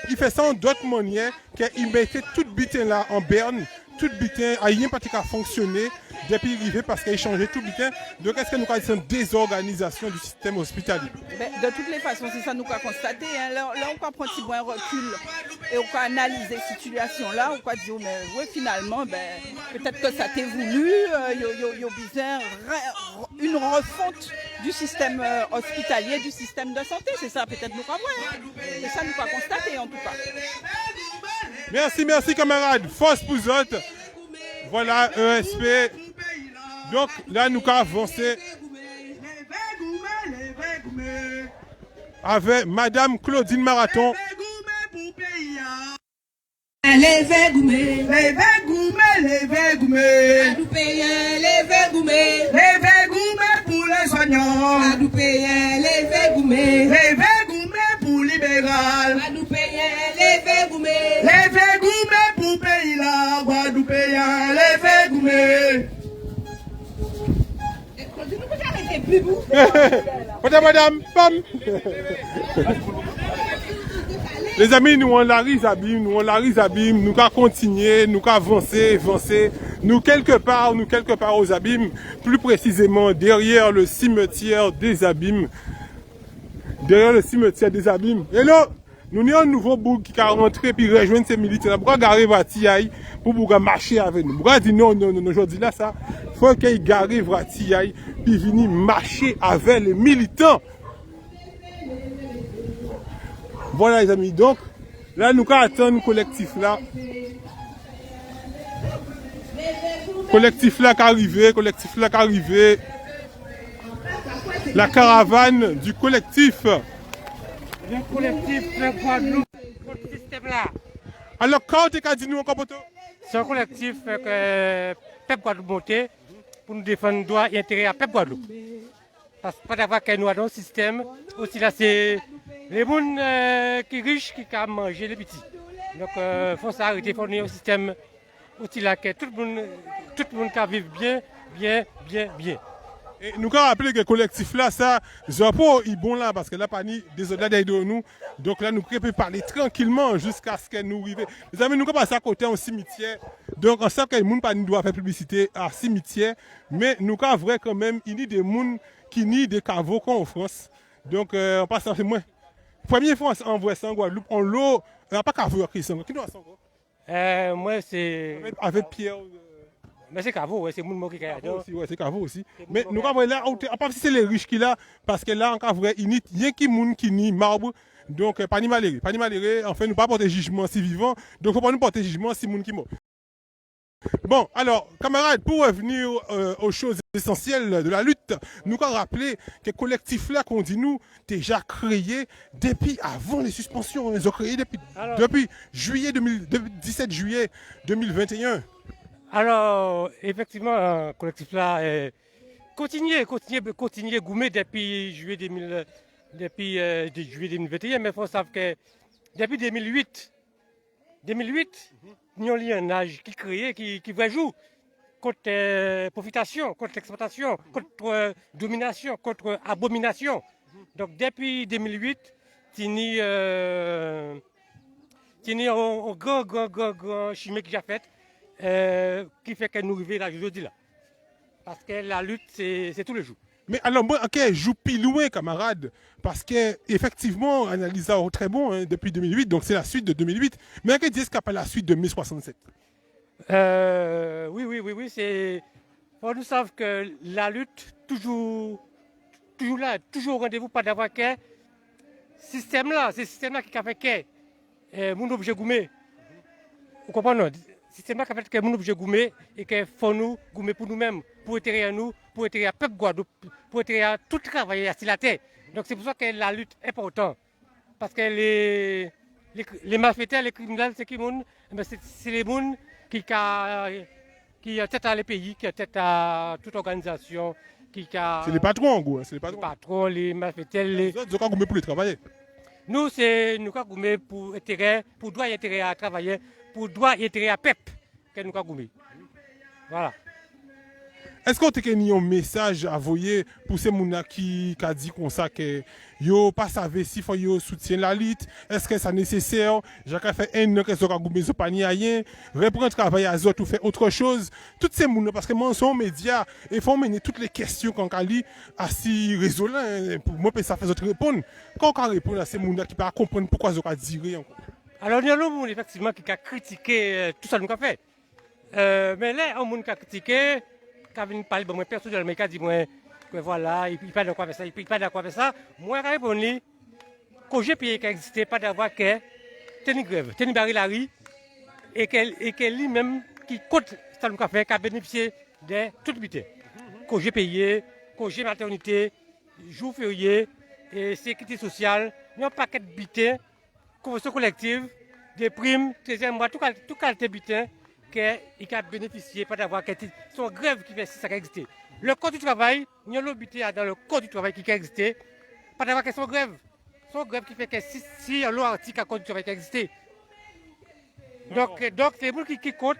il fait ça en d'autres manières, qu'il mettait tout bitin là en berne, tout bitin a rien pas fonctionné depuis l'arrivée parce qu'il a changé tout bitin. Donc est-ce que nous avons une désorganisation du système hospitalier? De toutes les façons, c'est ça nous avons constaté. Hein. Là, on peut prendre un petit point recul et on peut analyser cette situation-là. On peut dire, mais oui, finalement, peut-être que ça t'est voulu. Il y a besoin une refonte du système hospitalier, du système de santé. C'est ça, peut-être nous avons. Hein. C'est ça nous avons constaté en tout cas. Merci camarades. Force pour autres. Voilà, ESP. Donc là, nous avons avancé avec Madame Claudine Marathon. Levez goumé, levez goumé, nous payons, levez goumé pour les soignants, nous payons, levez goumé pour libéral, nous payons, levez goumé pour pays là, nous payons, levez goumé. Madame, pam. Les amis, nous on l'arrive Zabim, nous allons continuer, nous allons avancer, nous quelque part aux Abîmes, plus précisément derrière le cimetière des Abîmes. Et là, nous avons un nouveau boug qui a rentré puis rejoindre ces militaires. Pourquoi garer Vratiaï pour marcher avec nous? Pourquoi dire non, aujourd'hui là, ça, il faut qu'il gare Vratiaï puis venir marcher avec les militants. Voilà les amis, donc là nous attendons le collectif là. Collectif là qui arrive. La caravane du collectif. Le collectif Guadeloupe, le système là. Alors quand tu as dit nous encore poto? C'est un collectif que Peuple Guadeloupe monté pour nous défendre les droits et intérêts à Peuple Guadeloupe. Parce que pas d'avoir qu'un nous dans le système, aussi là c'est les gens qui sont riches qui ont mangé les petits. Donc, il faut s'arrêter, il faut venir au système aussi là que tout le monde qui vit bien. Et nous avons rappelé que le collectif là, ça, Zapo est bon là parce que là, pas ni des autres derrière nous. Donc là, nous pouvons parler tranquillement jusqu'à ce que nous arrivions. Les amis, nous avons passé à côté un cimetière. Donc, on sait que les gens ne doivent pas faire publicité à cimetière. Mais nous avons vrai quand même, il y a des gens qui nient des caveaux en France. Donc, on passe à moins. Première fois on envoie ça en Guadeloupe, on l'eau, on n'a pas qu'à voir qui sont. Qui doit s'en moi c'est. Avec Pierre. Mais c'est Cavo, ouais, c'est mon qui est aussi. Ouais, c'est Cavo aussi. Mais nous avons là, à part si c'est les riches qui là, parce que là, en vrai, il n'y a qui moun qui nie marbre. Donc, pas ni malheureux. Enfin, nous pas porter jugement si vivant. Donc, il ne faut pas nous porter jugement si moun qui mort. Bon, alors, camarades, pour revenir aux choses essentielles de la lutte, nous avons rappelé que le collectif-là qu'on dit nous, déjà créé depuis avant les suspensions. Ils ont créé depuis 17 juillet 2021. Alors, effectivement, le collectif-là continue goumer depuis juillet 2021, mais il faut savoir que depuis 2008, nous avons un âge qui crée, qui va jouer contre profitation, contre l'exploitation, contre domination, contre abomination. Donc depuis 2008, il y a un grand chimie qui a fait, qui fait que nous arrivons là aujourd'hui là. Parce que la lutte, c'est tous les jours. Mais alors, moi, ok, joue plus loin, camarade, parce que effectivement, Analysa est très bon depuis 2008, donc c'est la suite de 2008. Mais qu'est-ce qu'il y a la suite de 1067? Oui, c'est. Nous savons que la lutte, toujours là, toujours au rendez-vous, pas d'avoir qu'un système là, c'est ce système là qui a fait que mon objet gourmet. Vous comprenez? système qui fait que nous obligés goumer et que faut nous goumer pour nous-mêmes, pour étirer nous, pour étirer peuple Guadeloupe, pour étirer tout travail sur la terre. Donc c'est pour ça que la lutte est importante. Parce que les malfaiteurs, les criminels, c'est les gens qui ont tête à les pays, qui ont tête à toute organisation. C'est les patrons en gros, c'est les patrons. Les patrons, les malfaiteurs. Les autres, ils ont gommé pour les travailler. Nous, c'est nous avons gommé pour intérêt, pour droit et intérêt à travailler, pour droit et intérêt à peuple que nous avons gommé. Voilà. Est-ce qu'on a un message à envoyer pour ces gens qui ont dit comme ça que yo pas savent si faut yo soutien la lutte, est-ce que c'est nécessaire? J'ai fait un an que ça goumé zo pas ni rien, reprendre travail à autres ou faire autre chose. Toutes ces gens parce que moi sont médias et faut mener toutes les questions qu'on ali assez résolent pour moi ça fait autre répondre. Quand on répond à ces gens qui pas comprendre pourquoi zo ka dire encore. Alors il y a des gens effectivement qui a critiqué tout ça nous a fait. Mais là on qui a critiqué quand il parle, moi personnellement, il dit moi que voilà, il pas d'accord avec ça, il pas d'accord avec ça. Moi, je réponds que j'ai payé qui n'existait pas d'avoir que tenir grève, tenir barrer la rue et que lui-même qui compte ça nous a fait, qui a bénéficié de toute beauté. Que j'ai payé, congé maternité, jour férié, et sécurité sociale, un paquet de bulletins, convention collective, des primes, 13e mois, tout qualité de bulletin. Il a bénéficié pas d'avoir son grève qui fait si ça a existé. Le code du travail, il y a l'obité dans le code du travail qui a existé, pas d'avoir son grève. Son grève qui fait que si l'article à code du travail qui a existé. Donc c'est vous qui compte,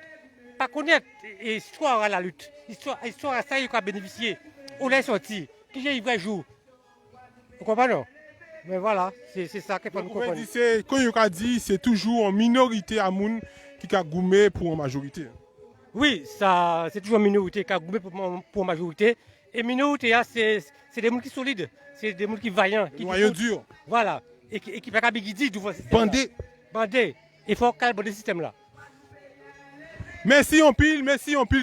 pas connaître l'histoire à la lutte. L'histoire à ça, il a bénéficié. On est sorti, qui j'ai eu vrai jour. Vous comprenez non? Mais voilà, c'est ça qu'il faut nous comprendre. Quand il a dit, c'est toujours en minorité à moun qui a goumé pour une majorité. Oui, ça, c'est toujours une minorité qui a goumé pour une majorité. Et minorité, c'est des gens qui sont solides, c'est des gens qui sont vaillants. Qui sont durs. Voilà. Et qui ne peuvent pas guider du système. Bandé. Bandé. Il faut calmer le système là. Merci en pile,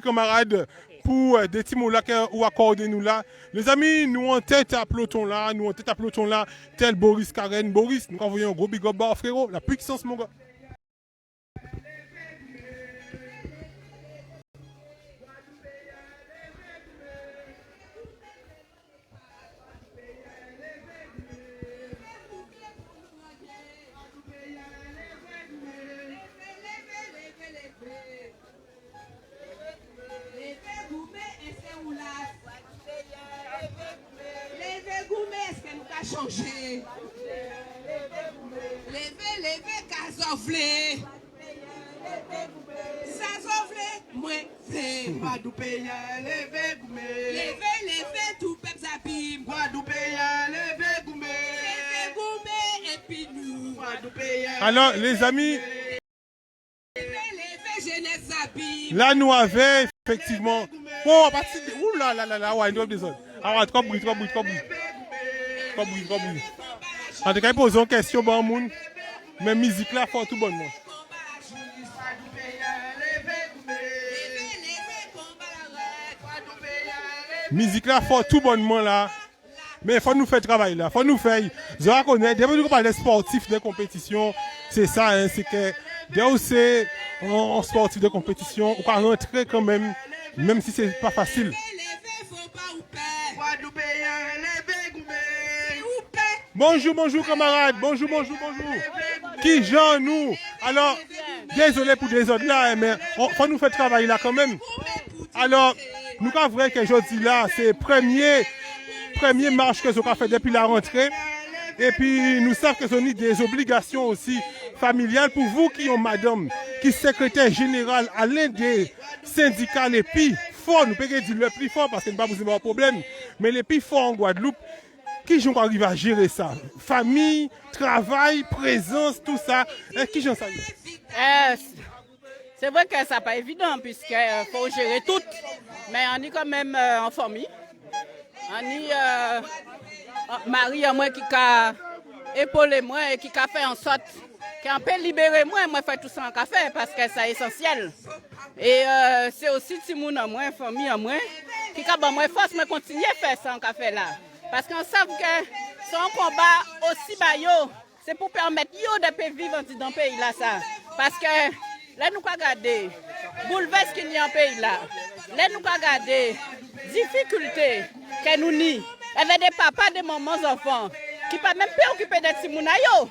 camarades, pour des petits mots là ou accorder nous là. Les amis, nous en tête à peloton là, tel Boris Karen. Boris, nous envoyons un gros big up bar frérot, la puissance mon gars. Changer. Levez, Kazovlé. Sazovlé, moi, c'est Guadoupéen, levez, goumé. Levez, tout peuple s'abîme. Guadoupéen, levez, goumé. Levez, goumé, et puis nous, Guadoupéen. Alors, les amis, levez, jeunesse s'abîme. là, nous avons effectivement. Oh, à partir de. Ouh là là là là, ouais, nous avons alors, trop bruit. Trop bruit. En tout cas, posons une question, bon monde. Mais musique là, faut tout bonnement. Musique là, faut tout bonnement là. Mais il faut nous faire travail là. Faut nous faire. Je reconnais, dès que nous parlons des sportifs de compétition, c'est ça, hein, c'est que dès que c'est en sportif de compétition, on peut rentrer quand même si c'est pas facile. Bonjour camarades, bonjour. Qui Jean nous? Alors, désolé pour les autres là, mais il faut nous faire travailler là quand même. Alors, nous avons vrai que jeudi là, c'est premier marche que nous avons fait depuis la rentrée. Et puis, nous savons que nous avons des obligations aussi familiales pour vous qui ont madame, qui est secrétaire général à l'un des syndicats les plus forts, nous pouvons dire le plus fort parce que nous n'avons pas de problème, mais les plus forts en Guadeloupe. Qui j'en arrive à gérer ça? Famille, travail, présence, tout ça. Qui j'en sais? C'est vrai que ça n'est pas évident puisqu'il faut gérer tout. Mais on est quand même en famille. On est Marie à moi qui a épaulé moi et qui a fait en sorte qu'on peut libérer moi faire tout ça en café parce que c'est essentiel. Et c'est aussi Timoun à moi, famille à moi, qui a moi force de continuer à faire ça en café là. Parce qu'on sait que son combat aussi bas, c'est pour permettre de vivre dans le pays là ça. Parce que là nous regardons bouleverse qu'il y a en pays là. Là, nous regardons des difficultés que nous n'y. Avec des papas, des mamans, enfants, qui ne peuvent même pas occuper des timounayo.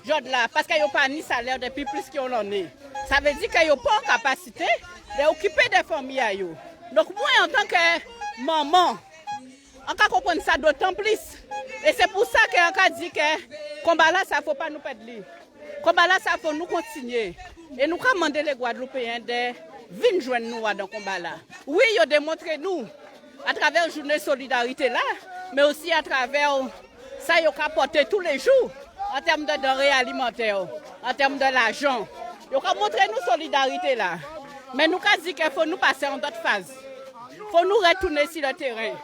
Là, parce qu'ils n'ont pas ni salaire depuis plus qu'on en est. Ça veut dire qu'ils n'ont pas en capacité d'occuper des familles. Donc moi, en tant que maman, on peut comprendre ça d'autant plus. Et c'est pour ça qu'on dit que le combat là, ça ne faut pas nous perdre. Le combat là, ça faut nous continuer. Et nous demandons les Guadeloupéens de venir joindre nous dans le combat là. Oui, ils ont démontré nous, à travers la journée de solidarité là, mais aussi à travers ça, ils ont apporté tous les jours, en termes de denrées alimentaires, en termes de l'argent. Ils ont montré nous solidarité là. Mais nous avons dit qu'il faut nous passer en d'autres phases. Il faut nous retourner sur le terrain.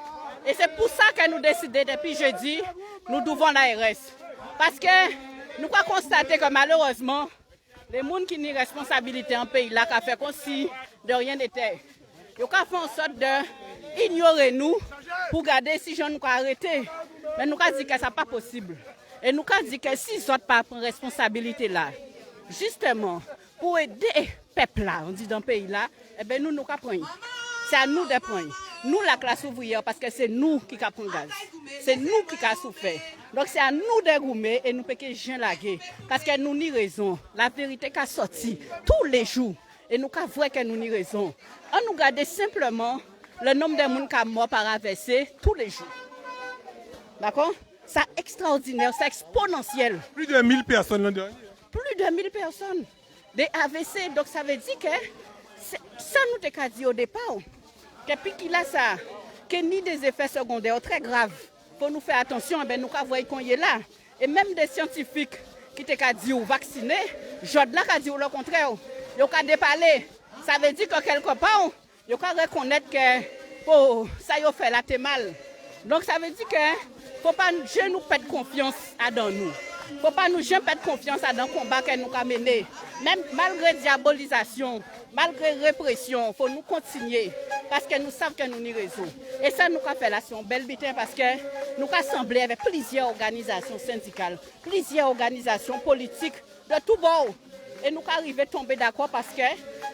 Et c'est pour ça que nous décidons depuis jeudi, nous devons l'ARS. Parce que nous avons constaté que malheureusement, les gens qui ont responsabilité en pays là, qui fait comme si de rien n'était. Ils ont fait en sorte d'ignorer nous pour garder si gens nous arrêter. Mais nous avons dit que ce n'est pas possible. Et nous avons dit que si les autres pas prennent responsabilité là, justement, pour aider le peuple là, on dit dans le pays là, eh bien nous prenons. C'est à nous de prendre. Nous, la classe ouvrière, parce que c'est nous qui avons gaz. C'est nous qui avons souffert. Donc c'est à nous de goumer et nous ne pouvons pas laguer. Parce que nous avons raison. La vérité qui a sorti tous les jours. Et nous avons vu que nous avons raison. On nous garde simplement le nombre de gens qui sont morts par AVC tous les jours. D'accord? C'est extraordinaire, c'est exponentiel. Plus de 1000 personnes l'an dernier. Plus de 1000 personnes. Des AVC. Donc ça veut dire que ça nous a dit au départ. Et puis qu'il a ça, qu'il y a des effets secondaires très graves. Il faut nous faire attention, ben nous voyons qu'on est là. Et même des scientifiques qui t'ont dit vacciner, je là dit le contraire. Ils ont déparlé. Ça veut dire que quelque part, ils ont reconnaître que oh, ça y a fait la mal. Donc ça veut dire que faut pas nous perdre confiance dans nous. Faut pas nous perdre confiance dans le combat que nous avons mené. Même malgré diabolisation, malgré répression, il faut nous continuer. Parce que nous savons que nous avons raison. Et ça, nous avons fait là, c'est un bel bitin parce que nous avons assemblé avec plusieurs organisations syndicales, plusieurs organisations politiques de tous bords. Et nous avons arrivé à tomber d'accord parce que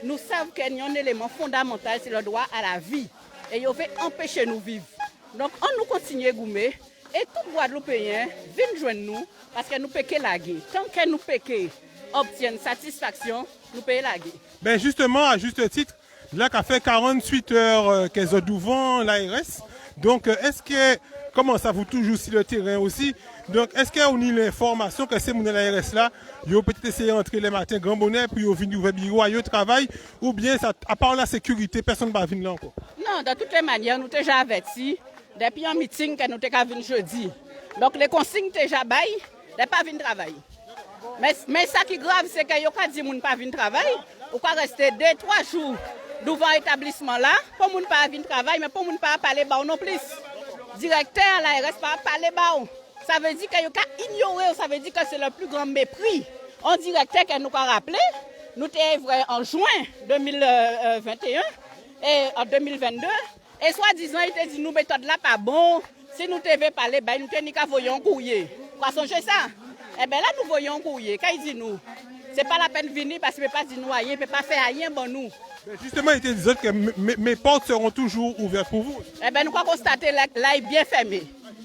nous savons qu'il y a un élément fondamental, c'est le droit à la vie. Et il veut empêcher nous de vivre. Donc, on nous continue à goumer. Et tout Guadeloupéen vient joindre nous parce que nous péquons la guerre. Tant que nous péquons obtiennent satisfaction, nous payons la guerre. Ben justement, à juste titre, là, qu'a fait 48 heures qu'elles ont devant l'ARS. Donc, est-ce que, comment ça vous toujours sur le terrain aussi? Donc, est-ce qu'on a l'information que ces gens de l'ARS là, ils ont peut-être essayé d'entrer les matins grand bonheur, puis ils ont venu ouvrir le bureau, ils travaillent, ou bien, ça, à part la sécurité, personne ne va venir là encore? Non, de toutes les manières, nous avons déjà avertis depuis un meeting que nous avons venu jeudi. Donc, les consignes sont déjà baillées, ils ne pas venir travailler. Mais ça qui est grave, c'est que vous avez dit que vous ne pas venir travailler, vous pouvez rester 2-3 jours devant l'établissement là, pour ne pas venir travailler, mais pour ne pas parler non plus. Directeur à l'ARS pas parler bas. Ça veut dire que vous avez ignoré, ça veut dire que c'est le plus grand mépris. En directeur que nous avons rappelé, nous étions en juin 2021 et en 2022. Et soi-disant, il était dit nous méthode là pas bon. Si nous devons parler, ben, nous devons voyer un courrier. Quoi songer ça? Eh bien là, nous voyons un courrier. Quand il dit nous, ce n'est pas la peine de venir parce qu'il ne peut pas dire nous rien, il ne peut pas faire rien pour nous. Mais justement, il était dit que mes portes seront toujours ouvertes pour vous. Eh bien, nous avons constaté là, il est bien fermé.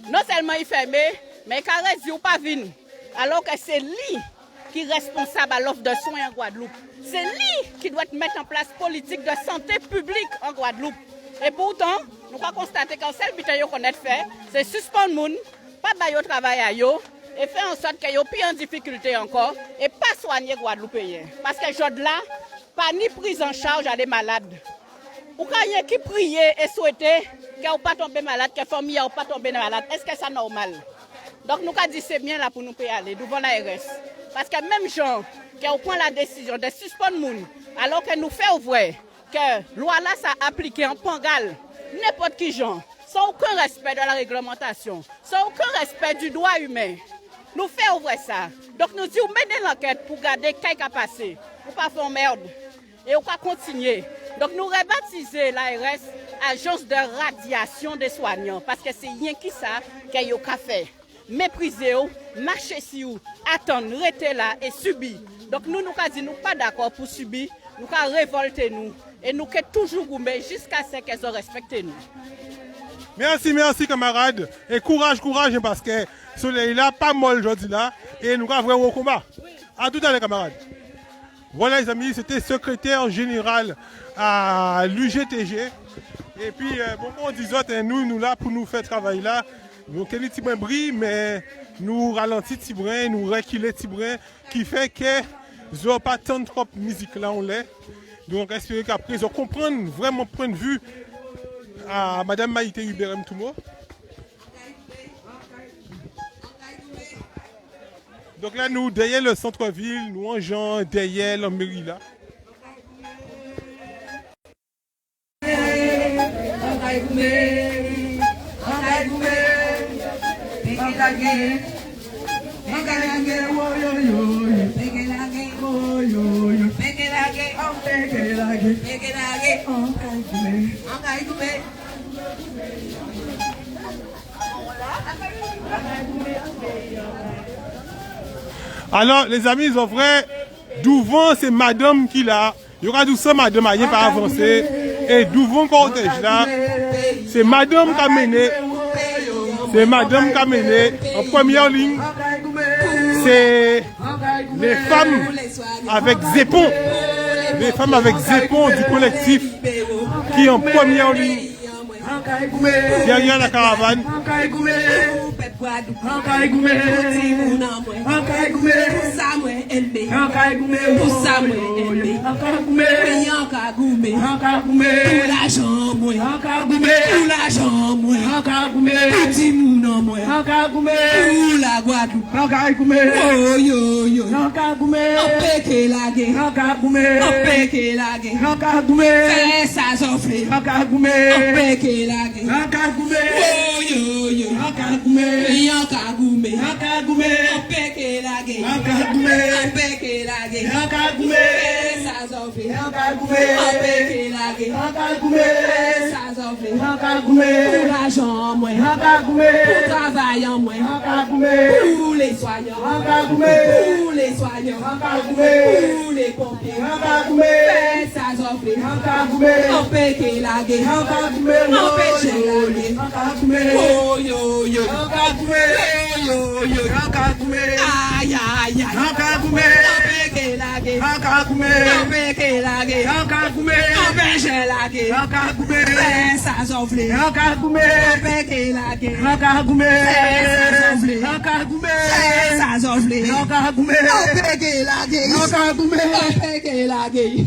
Non seulement il est fermé, mais il ne dit pas venir. Alors que c'est lui qui est responsable à l'offre de soins en Guadeloupe. C'est lui qui doit mettre en place politique de santé publique en Guadeloupe. Et pourtant, nous avons constaté qu'un seul but qu'on a fait, c'est suspendre les gens, pas bailler au travail à eux, et faire en sorte qu'ils soient plus en difficulté encore, et pas soigner les Guadeloupéens. Parce que je là, pas ni prise en charge à des malades. Ou quand il y a qui prier et souhaiter qu'ils ne pas tomber malade, que la famille ne pas tomber malade, est-ce que c'est normal? Donc nous avons dit c'est bien là pour nous aller devant l'ARS. Parce que même gens qui ont pris la décision de suspendre les gens, alors que nous faisons voir que loi là ça appliqué en Pangal, n'importe qui gens, sans aucun respect de la réglementation, sans aucun respect du droit humain. Nous faisons voir ça. Donc nous disons, menez l'enquête pour garder qui a passé, pour ne pas faire merde. Et on va continuer. Donc nous rebaptisons l'ARS Agence de radiation des soignants, parce que c'est rien qui ça qu'il y a fait. Mépriser, marcher sur vous, attendre, rester là et subir. Donc nous avons dit nous pas d'accord pour subir nous avons révolté nous. Et nous sommes toujours gourmets jusqu'à ce qu'elles respectent nous. Merci camarades. Et courage parce que le soleil là, pas mal aujourd'hui là. Et nous avons vraiment au combat. À tout à l'heure camarades. Voilà les amis, c'était secrétaire général à l'UGTG. Et puis, bon, on dit nous là pour nous faire travail là. Nous avons petit bris, mais nous ralentissons petit brin, nous reculons petit brin, qui fait que nous n'avons pas tant trop de musique là, on l'est. Donc, espérons qu'après, ils comprennent vraiment point de vue à Madame Maïté Uberem Toumo. Donc là, nous, derrière le centre-ville, nous en Jean, derrière la mairie là. Alors, les amis, ils ont vrai, devant c'est madame qui l'a. Il y aura tout ça, madame, elle n'est pas avancée. Et devant le cortège là, c'est madame qui a mené. C'est madame qui a mené. En première ligne, c'est les femmes avec Zépon. Les femmes avec Zépon du collectif qui en première ligne. Derrière la caravane. Pour les soignants, pour les soignants, pour les pompiers, ça s'offre, empêcher la guerre, empêcher la guerre, oh yo yo, aïe aïe aïe, empêcher la guerre, empêcher la guerre, empêcher la guerre, ça s'offre, empêcher la guerre, ça s'offre, empêcher la guerre.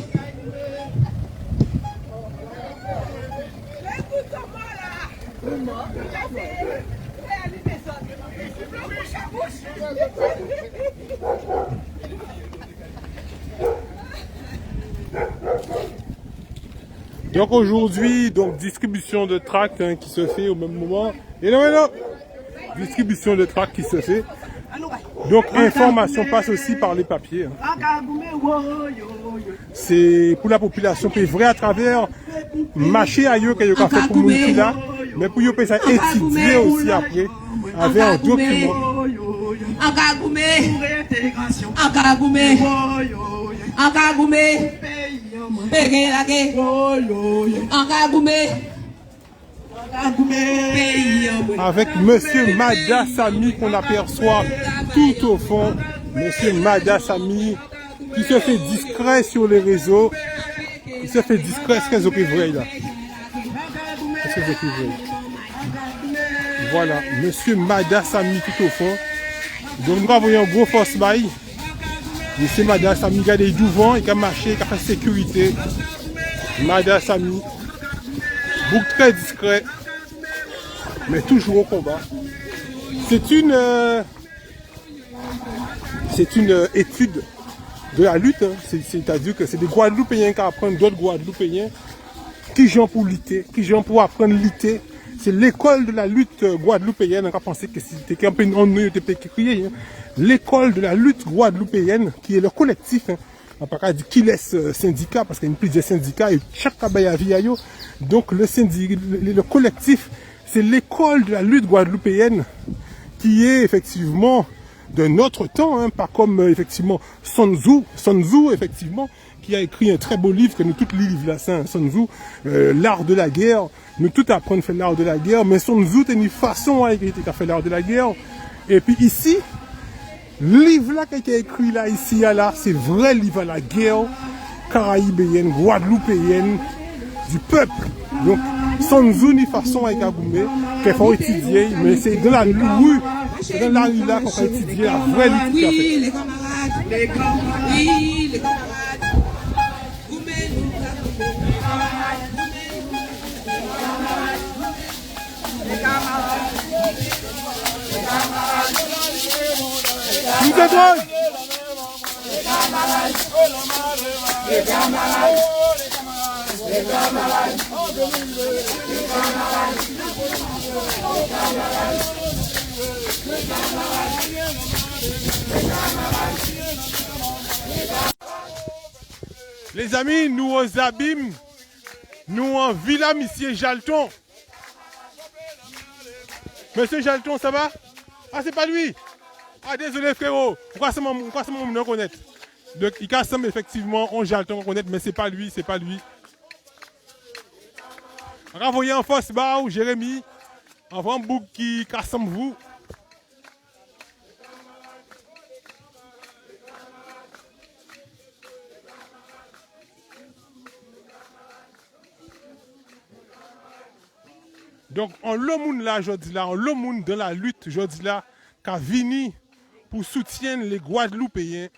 Donc aujourd'hui, donc distribution de tracts qui se fait au même moment. Et non, distribution de tracts qui se fait. Donc information passe aussi par les papiers. C'est pour la population qui est vrai à travers marché ailleurs qu'il y a fait pour nous là, mais pour y ça étudier aussi après avec un document. Avec monsieur Mada Sami qu'on aperçoit tout au fond, monsieur Mada Sami qui se fait discret sur les réseaux, qui se fait discret, est-ce que c'est vrai là? Est-ce que c'est vrai? Voilà, monsieur Mada Sami tout au fond. Donc nous avons un gros force bail. Monsieur Mada Sami qui a des devant, il a marché, il a fait sécurité. Mada Sami, bouc très discret, mais toujours au combat. C'est une étude de la lutte, hein. C'est-à-dire que c'est des Guadeloupéens qui apprennent d'autres Guadeloupéens qui jouent pour lutter, qui jouent pour apprendre à lutter. C'est l'école de la lutte guadeloupéenne. On a pensé que c'était un peu crié. L'école de la lutte guadeloupéenne, qui est le collectif. Hein. On n'a pas dit qui laisse syndicat, parce qu'il y a plusieurs syndicats et chaque cabaya a vie. Donc le collectif, c'est l'école de la lutte guadeloupéenne qui est effectivement d'un autre temps, hein, pas comme effectivement Sun Tzu, effectivement, qui a écrit un très beau livre que nous tous lisons là, Sun Tzu, l'art de la guerre. Nous tous apprenons à faire l'art de la guerre, mais Sun Tzu, c'est une façon à écrire à faire l'art de la guerre. Et puis ici, le livre là qui a écrit là, ici, là, c'est vrai livre à la guerre caraïbéenne, guadeloupéenne, du peuple. Donc, Sun Tzu, une façon à écrire qu'il faut étudier, mais c'est dans la rue, c'est dans la rue là qu'on va étudier la vraie lutte qu'il a fait. Les camarades, les camarades, oui, les camarades. Les amis, nous aux abîmes, nous en Villa Monsieur Jalton. Monsieur Jalton, ça va? Ah, c'est pas lui? Ah, désolé frérot, pourquoi c'est mon nom connaître? Donc, il ressemble effectivement on Jalton connaître, mais c'est pas lui, c'est pas lui. Renvoyez en force, ou Jérémy, en Vambouk qui ressemble vous. Donc, on le monde là, je dis là, on le monde dans la lutte, je dis là, qui a venu pour soutenir les Guadeloupéens.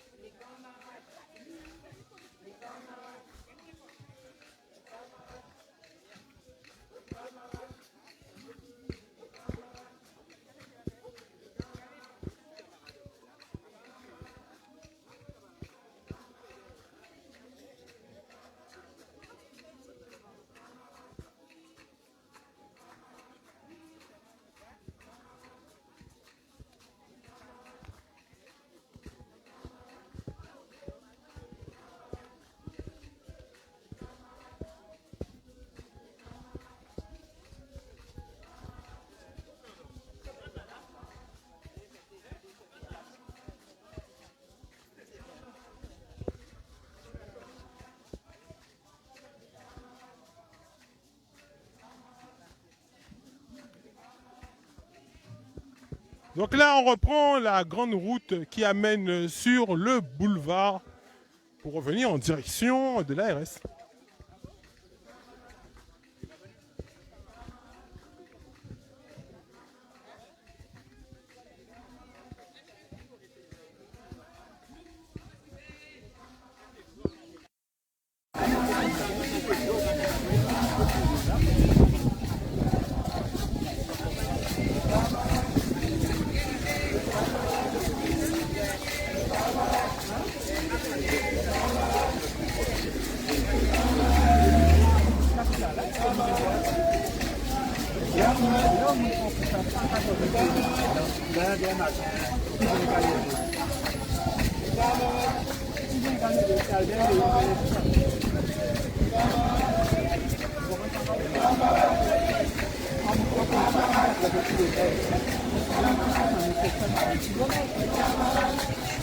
Donc là, on reprend la grande route qui amène sur le boulevard pour revenir en direction de l'ARS.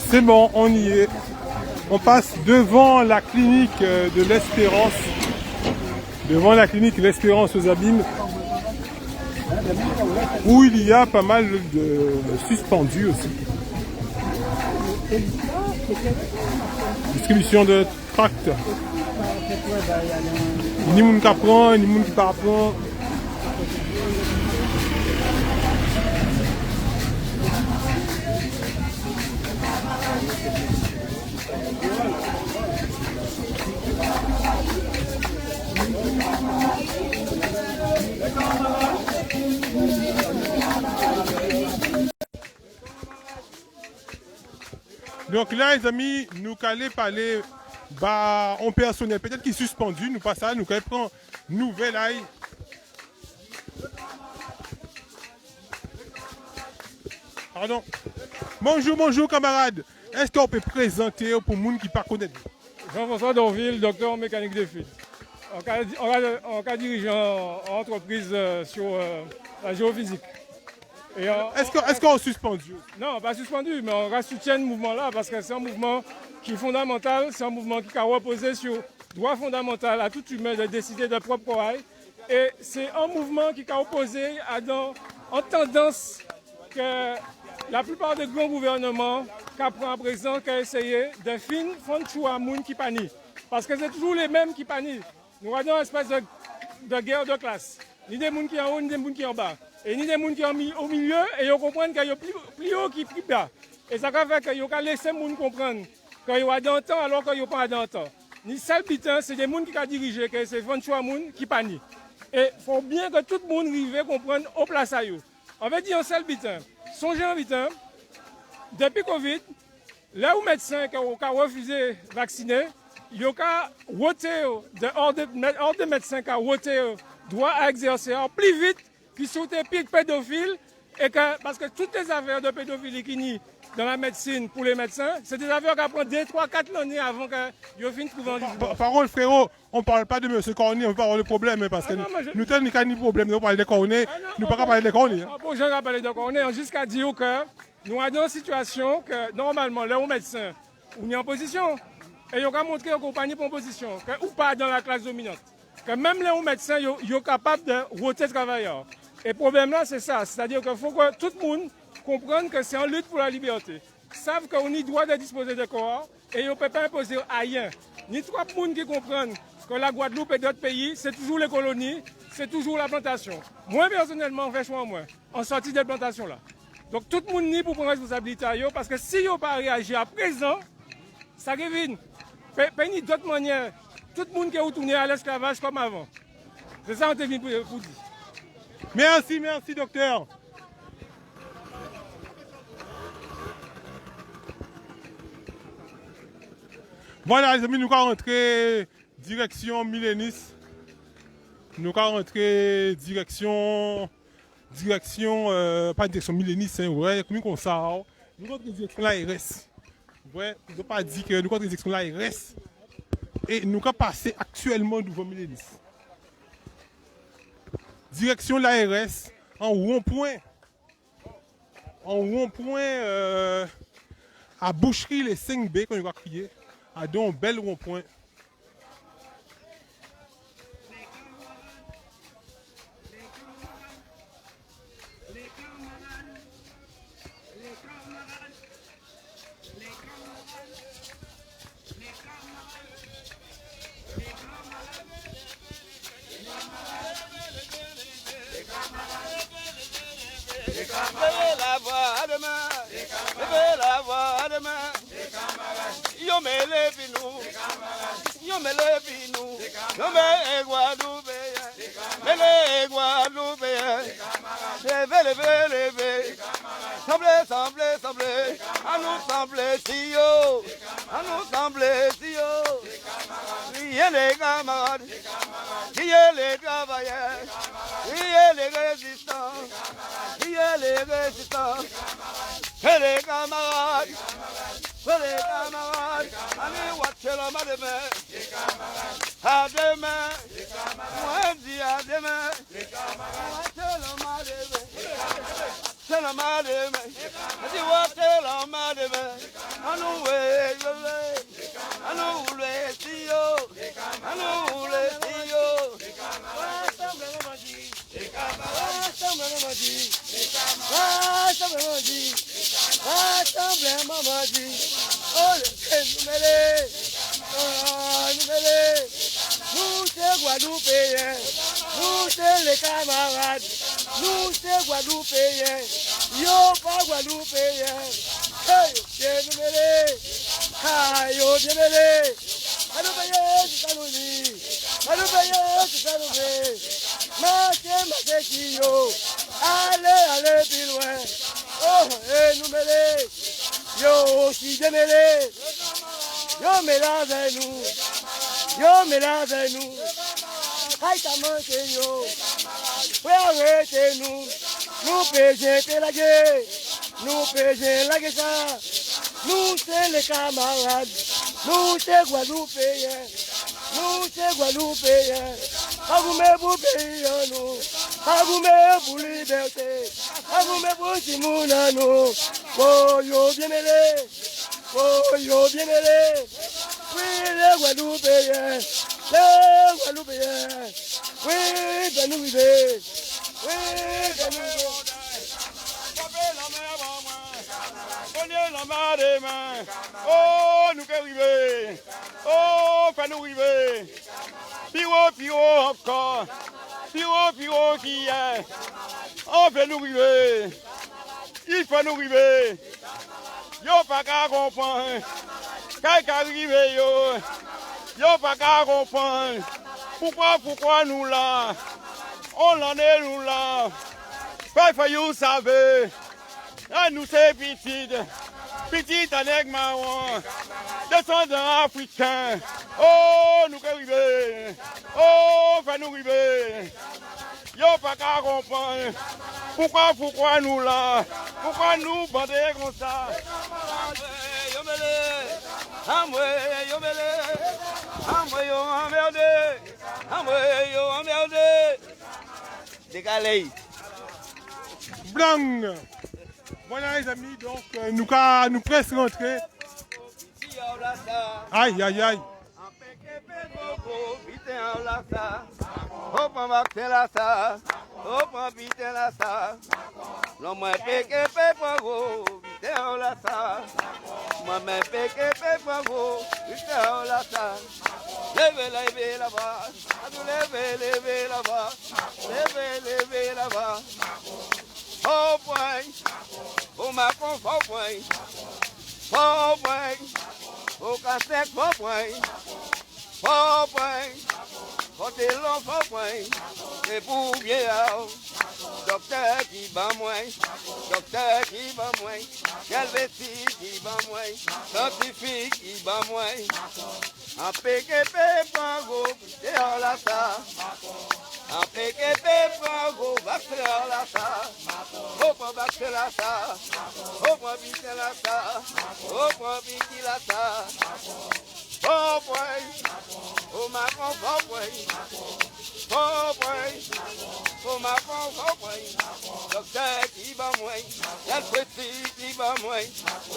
C'est bon, on y est. On passe devant la clinique de l'Espérance. Devant la clinique l'Espérance aux Abîmes. Où il y a pas mal de suspendus aussi. Distribution de tracts. Ni moun qui prend, ni moun qui pas prend. Donc là, les amis, nous allons parler en personnel, peut-être qu'il est suspendu, nous passons, nous allons prendre nouvelle aille. Pardon. Bonjour, bonjour camarades. Est-ce qu'on peut présenter pour les gens qui ne connaissent pas? Jean-François Dorville, docteur en mécanique des fluides. En cas dirigeant en entreprise sur la géophysique. Est-ce qu'on suspendu? Non, pas suspendu, mais on soutient le mouvement-là parce que c'est un mouvement qui est fondamental, c'est un mouvement qui a reposé sur le droit fondamental à tout humain de décider de propre travail. Et c'est un mouvement qui a opposé en tendance que la plupart des grands gouvernements qui prennent à présent, qui ont essayé de faire choix à gens qui panient. Parce que c'est toujours les mêmes qui panient. Nous avons une espèce de guerre de classe. Ni des gens qui sont en haut, ni des gens qui sont en bas. Et ni des gens qui sont au milieu, et ils comprennent qu'il y a plus haut qui plus bas. Et ça fait qu'ils ont laissé les gens comprendre qu'il y a dans le temps alors qu'il n'y a pas dans le temps. Ni seul bitin, c'est des gens qui ont dirigé, que c'est des gens qui panient. Et il faut bien que tout le monde arrive à comprendre au place à eux. On va dire un seul bitin. Songez un bitin, depuis Covid, là où les médecins qui ont refusé de vacciner, ils ont voté hors de médecins qui ont voté droit à exercer plus vite qu'ils sont des pédophiles. Et parce que toutes les affaires de pédophilie qui nient dans la médecine pour les médecins, c'est des affaires qui prennent 2, 3, 4 années avant qu'ils finissent trouver un jugement. Par contre, frérot, on ne parle pas de M. Cornet, on parle de problème parce que nous n'avons pas de problème, nous parlons de Cornet, nous ne pouvons pas parler de Cornet. Pour gens qui parlent de Cornet, jusqu'à dire que nous avons une situation que normalement, les médecins, on est en position, et ils ont montré une compagnie pour position, ou pas dans la classe dominante. Que même les médecins, ils sont capables de voter travailleurs. Et le problème là, c'est ça. C'est-à-dire qu'il faut que tout le monde comprenne que c'est en lutte pour la liberté. Ils savent qu'on a le droit de disposer de corps et ils ne peuvent pas imposer à rien. Ni trois personnes qui comprennent que la Guadeloupe et d'autres pays, c'est toujours les colonies, c'est toujours la plantation. Moi, personnellement, je fais choix en sortie de la plantation là. Donc tout le monde nie pour prendre responsabilité parce que si ils n'ont pas réagi à présent, ça revient. Ni d'autres manières. Tout le monde qui est retourné à l'esclavage comme avant. C'est ça qu'on est venu pour dire. Merci, docteur. Voilà, les amis, nous allons rentrer direction Milenis. Nous allons rentrer direction pas direction Milenis, hein, ouais, comme ça. Nous allons direction l'ARS. Ouais, nous n'avons pas dit que nous allons direction l'ARS. Et nous allons passer actuellement devant Milenis. Direction l'ARS, en rond-point à Boucherie les 5B, qu'on va crier, à un bel rond-point. Levez la voix demain, levez la voix demain. Yo me levi nous, yo me levi nous, yo me Guadeloupe, me Guadeloupe. Levez, levez, levez. Semblez, à nous sembler si yo, à nous sembler si yo. Criez les camarades, criez les travailleurs, criez les résistants, criez les résistants. Et les camarades, allez watcher l'homme à demain, à demain, moi dis à demain, watcher l'homme à demain, c'est l'homme à demain, dis watcher l'homme à demain, à nous les tuyaux, à nous les tuyaux, nous c'est Guadeloupéens, nous c'est les camarades, nous c'est Guadeloupéens, yo pas Guadeloupéens, hey, bien mêlé, yo bien mêlé, à nous payer, c'est ça nous dit, à nous payer, c'est ça nous dit, marchez, qui yo, allez, plus loin, oh, et nous mêlé, yo aussi bien mêlé, yo mélange avec nous. Yo, mélange avec nous. Aïe, t'as manqué, yo. Oui, arrêtez-nous. Nous péger la guerre. Nous péger la guerre. Nous, c'est les camarades. Nous, c'est Guadeloupéens. Nous, c'est Guadeloupéens. Agoumé pour pays, nous. Agoumé pour liberté. à vous mes petits mounano, oh yo bien mêlé, oh yo bien mêlé, oui les Guadeloupéens, oui ben nous vivons, oui ben nous vivons. Prenez la main des mains, oh nous qu'à arriver, oh fais nous arriver, piro encore, piro qui est, on fait nous arriver, il faut nous arriver, yo pas qu'à comprendre, qu'à arriver yo pas qu'à comprendre, pourquoi nous là, on en est nous là, pas vous savez. Ah, nous c'est petite avec marron, descendants africains. Oh, nous arrivons, oh, va nous arriver. Yo pas qu'à comprendre, pourquoi nous là, pourquoi nous bander comme ça. Yo emmerdé, décalé. Blanc. Voilà les amis, donc nous presque rentrer. Aïe, aïe, aïe. Levez là-bas, levez là-bas, levez là-bas. Oh boy, oh ma con, oh boy, oh casse-tête, oh boy, oh t'es long, oh boy, c'est pour bien, docteur qui bat moi, quel vestige qui bat moi, scientifique qui bat moi, en PKP, pango, t'es en la ça. En PKP, pango, baxter la sa. Oh, pour baxter la sa. Oh, pour biter la sa. Oh, pour biter la sa. Oh, boy. Oh, ma con, oh, boy. Oh, boy. Oh, ma con, oh, boy. Docteur qui va moi. Y'a le petit qui va moi.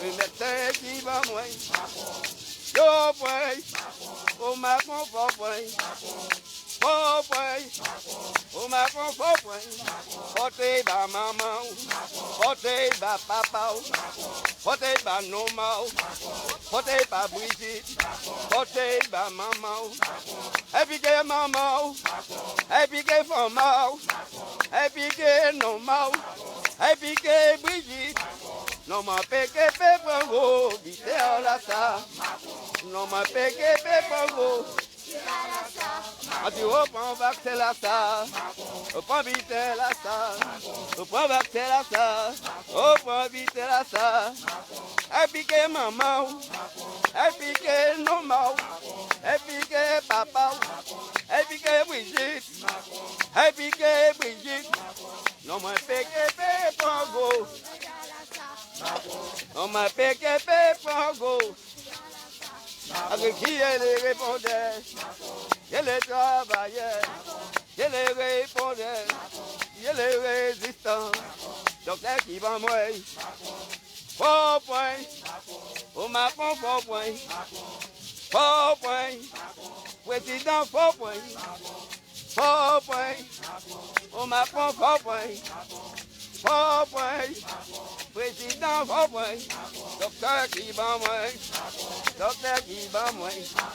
Le médecin qui va moi. Yo, boy. Oh, ma con, oh, boy. Oh boy, oh ma con, oh boy, portez ba maman, portez ba papa, portez ba normal, portez ba Brigitte, portez ba maman, happy gay maman, happy gay formal, happy gay normal, happy gay Brigitte, non ma péché pépango, vite à la sa, non ma péché pépango. On dit hop, on va que la ça, hop, on vite la ça, hop, on va que la ça, hop, on vite la ça. Happy que maman, happy que normal, happy que papa, happy que Brigitte, happy que Brigitte. Non m'a péché pépango, non m'a péché pépango. Avec qui elle répondait, elle est travailleur, elle est répondait, elle est résistant, donc elle qui va moi. 4 points, on m'a fait 4 points, 4 points, président 4 points, 4 points, on m'a fait 4 points, 4 points, président 4 points, docteur qui va moi. Docteur qui bat moi,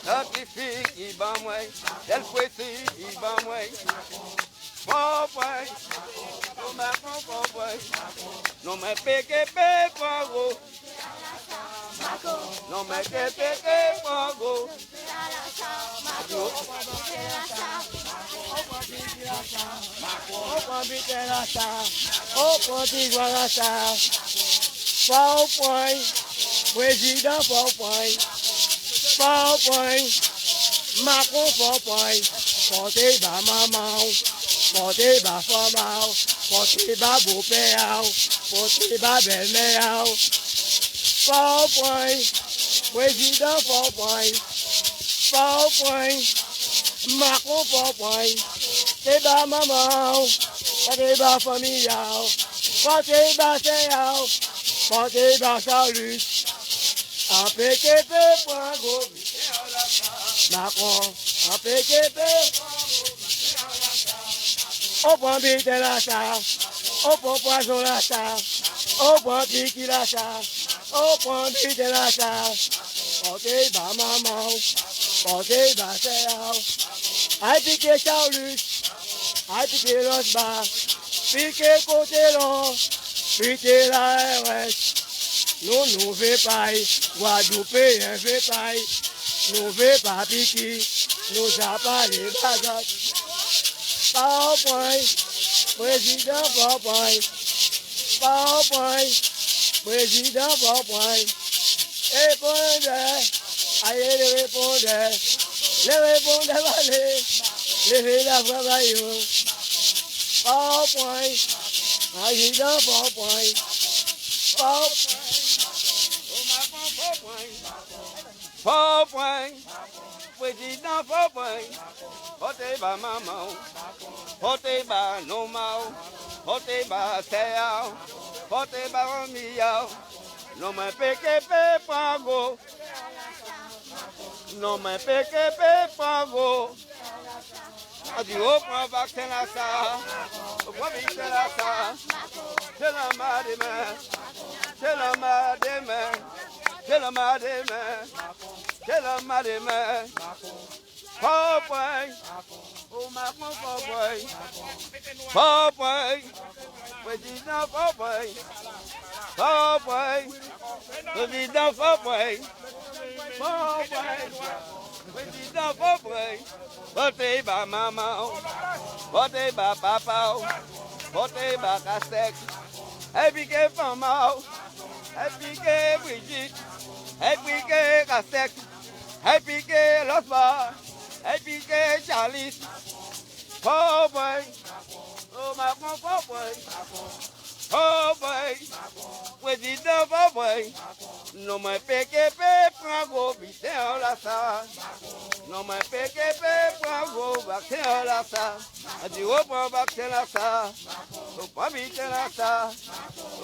scientifique qui bat moi, tel précis qui bat moi. Bon point, on m'a fait bon point, non mais péché pépango, non mais péché pépango. Président 4 points, 4 points, Macron 4 points, portez ba maman, portez ba femme, portez ba beau-père, portez ba belle-mère, 4 points, président 4 points, 4 points, Macron 4 points, portez ba maman, portez ba famille, Portez bas Théao, portez bas Salut. En PKP, point gros. Macron, en PKP. On prend vite la ça, on prend poison la ça, on prend piqui la ça, on prend vite la ça. Portez bas maman, portez bas Théao. Aïe piqué Charlus, aïe piqué l'os bas, piqué côté long, piqué la RS. Nous veut pas, Guadeloupe un veut pas, nous veut pas piquer, nous a pas les bagages. PowerPoint, président PowerPoint, PowerPoint, président PowerPoint. Répondez, allez les répondez, allez, levez la voix vaillot. PowerPoint, président PowerPoint, PowerPoint. PowerPoint, président PowerPoint, portez bas maman, portez bas normal, portez bas Théao, portez bas Romeo, non mais PKP Pango, non mais PKP Pango. On dit au point vaccin là ça, au point vaccin là ça, c'est la main des mains, c'est la main des mains. C'est la main des mains, c'est la main des mains. PowerPoint, oh Macron PowerPoint, PowerPoint, président PowerPoint, PowerPoint, président PowerPoint, PowerPoint, président PowerPoint. Votez bas maman, votez bas papa, votez bas Castex, et piquez femme, et piquez Brigitte. Et piqué Castex, et piqué Losba, et piqué Charlis. PowerPoint, oh Macron PowerPoint, PowerPoint, président PowerPoint. Non mais PKP prend gros bitin la ça. Non mais PKP prend gros vaccin la ça. A dit au prend vaccin la ça. Au prend bitin la ça.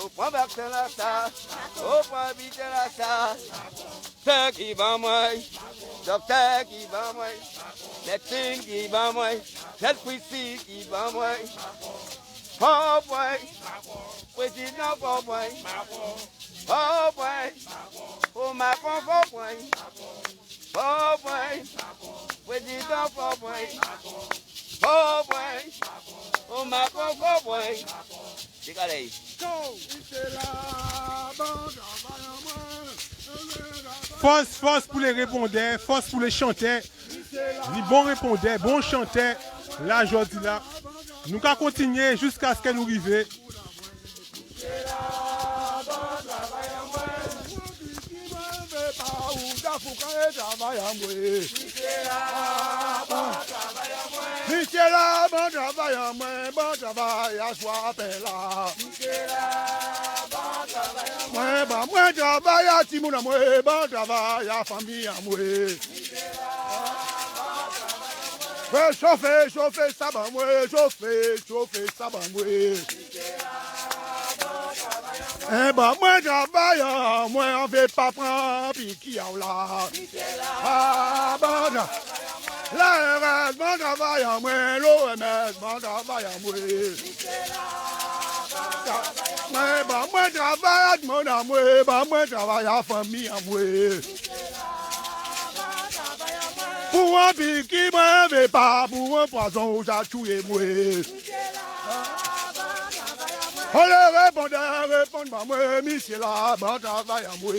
Au prend vaccin la ça. Au prend bitin la ça. Docteur qui va moi, docteur qui va moi, médecin qui va moi, cette policier qui va moi. PowerPoint, président PowerPoint, PowerPoint, oh Macron PowerPoint, PowerPoint, président PowerPoint, PowerPoint, oh Macron PowerPoint. Décalé. Force pour les répondeurs, force pour les chanteurs. Les bons répondeurs, bons chanteurs. Là, aujourd'hui, là, nous allons continuer jusqu'à ce que nous arrivions. Michela, bon travail en moins, bon travail à soi, là. Moi, travail à Timon à moi, bon travail à famille à moi. Chauffer, ça va moi, chauffer, ça va moi. Moi, travail, moi, on ne veut pas prendre, puis qui a là. Ah, bon, l'ARS, bon travail à moi, l'OMS, bon travail à moi. Moi, travail à mon amour, moi, travail à famille à moi. Pour un piquet, moi, je ne vais pas, pour un poison, j'ai tué moi. Oh, le répondeur, réponds-moi, moi, Michela, bon travail à moi.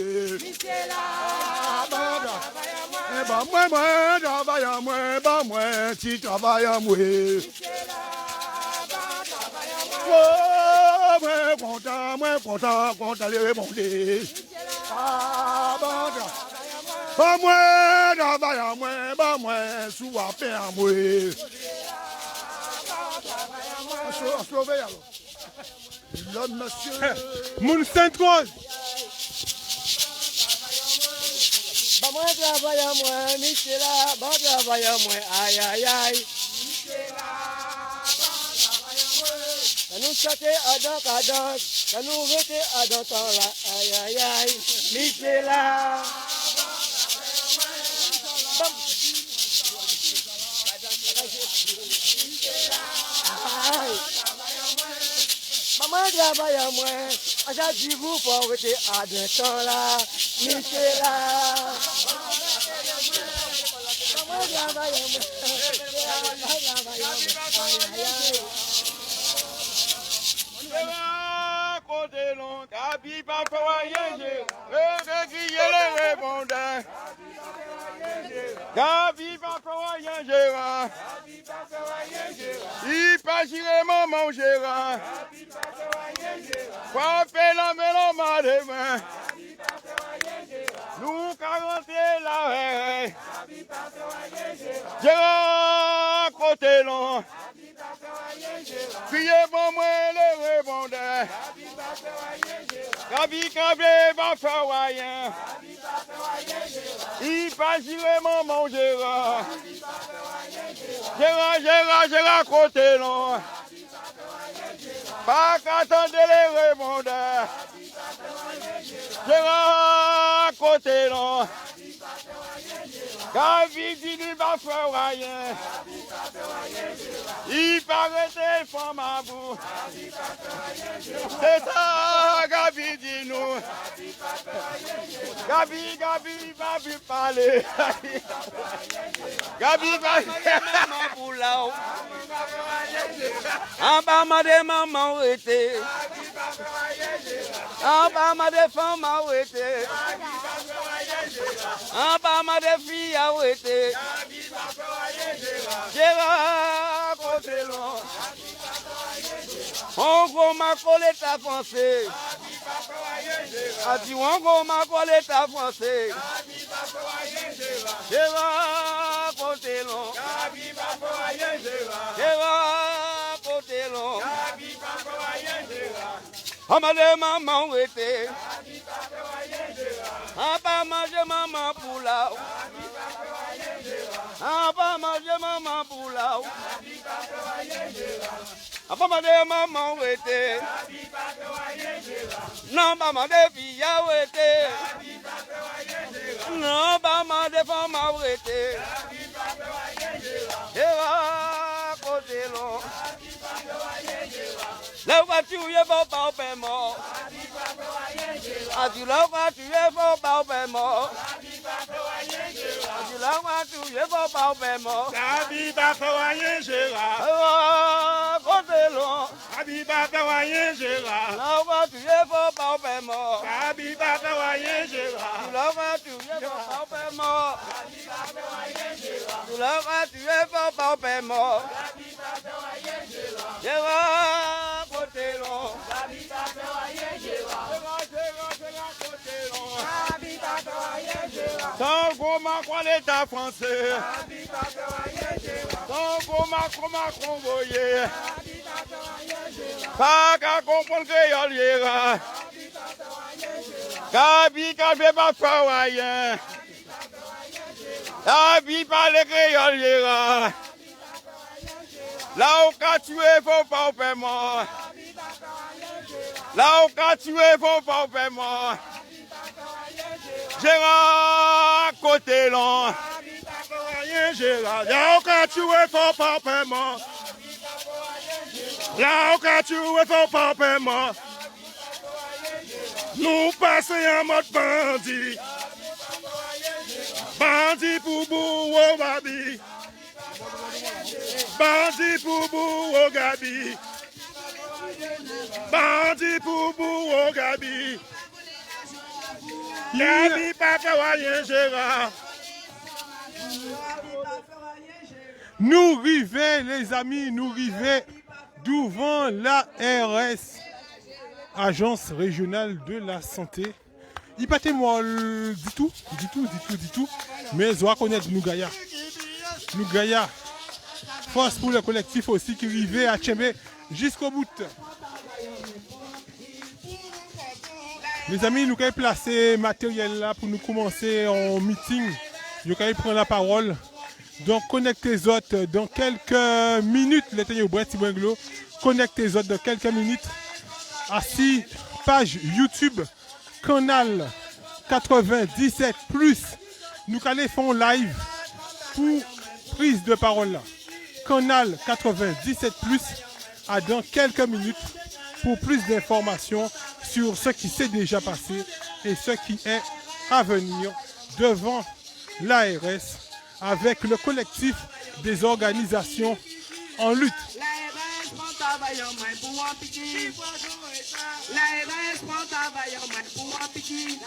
Moi, travail à moi, moi, tu travailles à moi. Oh, moi, content, les répondre. Ah, bon, moi, travail à moi, sous à paix à moi. Sauver alors. L'homme, monsieur. Moun Sainte-Rose. Moi, travail à moi, Michela, bon travail à moi, aïe, aïe, aïe. nous chanter à danse, à nous rester à danse là, aïe aïe aïe, Michel là. Maman travaille à moi, à chaque jour pour rester à danse là, Michel là. Maman travaille à moi. Côté long, Gabi pas foyer, regriller les répondants. Gabi pas foyer, Gérard. Il pas girer maman Gérard. Frappez la mélange de main. Nous 40 la Gérard, côté long. Criez pour moi les répondants. Gabi Gabi va faire rien. Il pas girer maman Gérard. Gérard, côté long. Pas qu'attendre les répondants. Gérard, côté long. Gabi dit il va faire rien. Il paraît des femmes à bout. C'est ça, Gabi dit nous. Gabi va plus parler. Gabi va maman pour là. En bas ma de maman était. En bas ma de femmes a été. En bas ma de filles a été. Gérard, côté long. On go ma collé ta français. A dit on go ma collé ta français. Gérard, côté long. Gérard, côté long. Maman où était? On va manger maman pour là. On va manger maman pour là. On va manger maman où était? Non, maman des filles où était? Non, maman des femmes où était? Côté long. La voiture est pas au paiement. A dit la voiture est pas au paiement. A dit la voiture est pas au paiement. Gabi va faire Gérard. Côté long. Gabi va faire Gérard. La voiture est pas au paiement. Gabi va faire Gérard. La voiture est pas au paiement. La voiture est pas au paiement. Gérard, côté long. Tant qu'on Macron l'État français. Tant qu'on Macron voyait. Pas qu'à comprendre que y a Gabi pas faire rien. Gabi pas les créoles. Là où qu'a tué, faut pas au paiement. Là où qu'a tué, faut pas au paiement. Gérard, côté long. Gérard, là où qu'a tué, faut pas au paiement. Là où qu'a tué, faut pas au paiement. Nous passons en mode bandit. Bandit pour bourreau, babi. Bandit pour bourreau, Gabi. Bandit pour bourreau, Gabi. Gabi pas faire rien, Gérard. Nous rivons, les amis, nous rivons devant l'ARS, Agence régionale de la santé. Il pas témoin du tout. Mais je dois connaître nous Gaïa. Nous Gaïa. Force pour le collectif aussi qui rivait à Tchembe jusqu'au bout. Les amis, nous allons placer matériel là pour nous commencer en meeting. Nous allons prendre la parole. Donc connectez les autres dans quelques minutes. Les tenus au Brett Sibenglo connecter les autres dans quelques minutes à si page YouTube Canal 97 plus. Nous allons faire un live pour prise de parole là. Canal 97 plus à dans quelques minutes pour plus d'informations sur ce qui s'est déjà passé et ce qui est à venir devant l'ARS avec le collectif des organisations en lutte. L'ARS prend travail en main pour un piquet. L'ARS prend travail en main pour un piquet.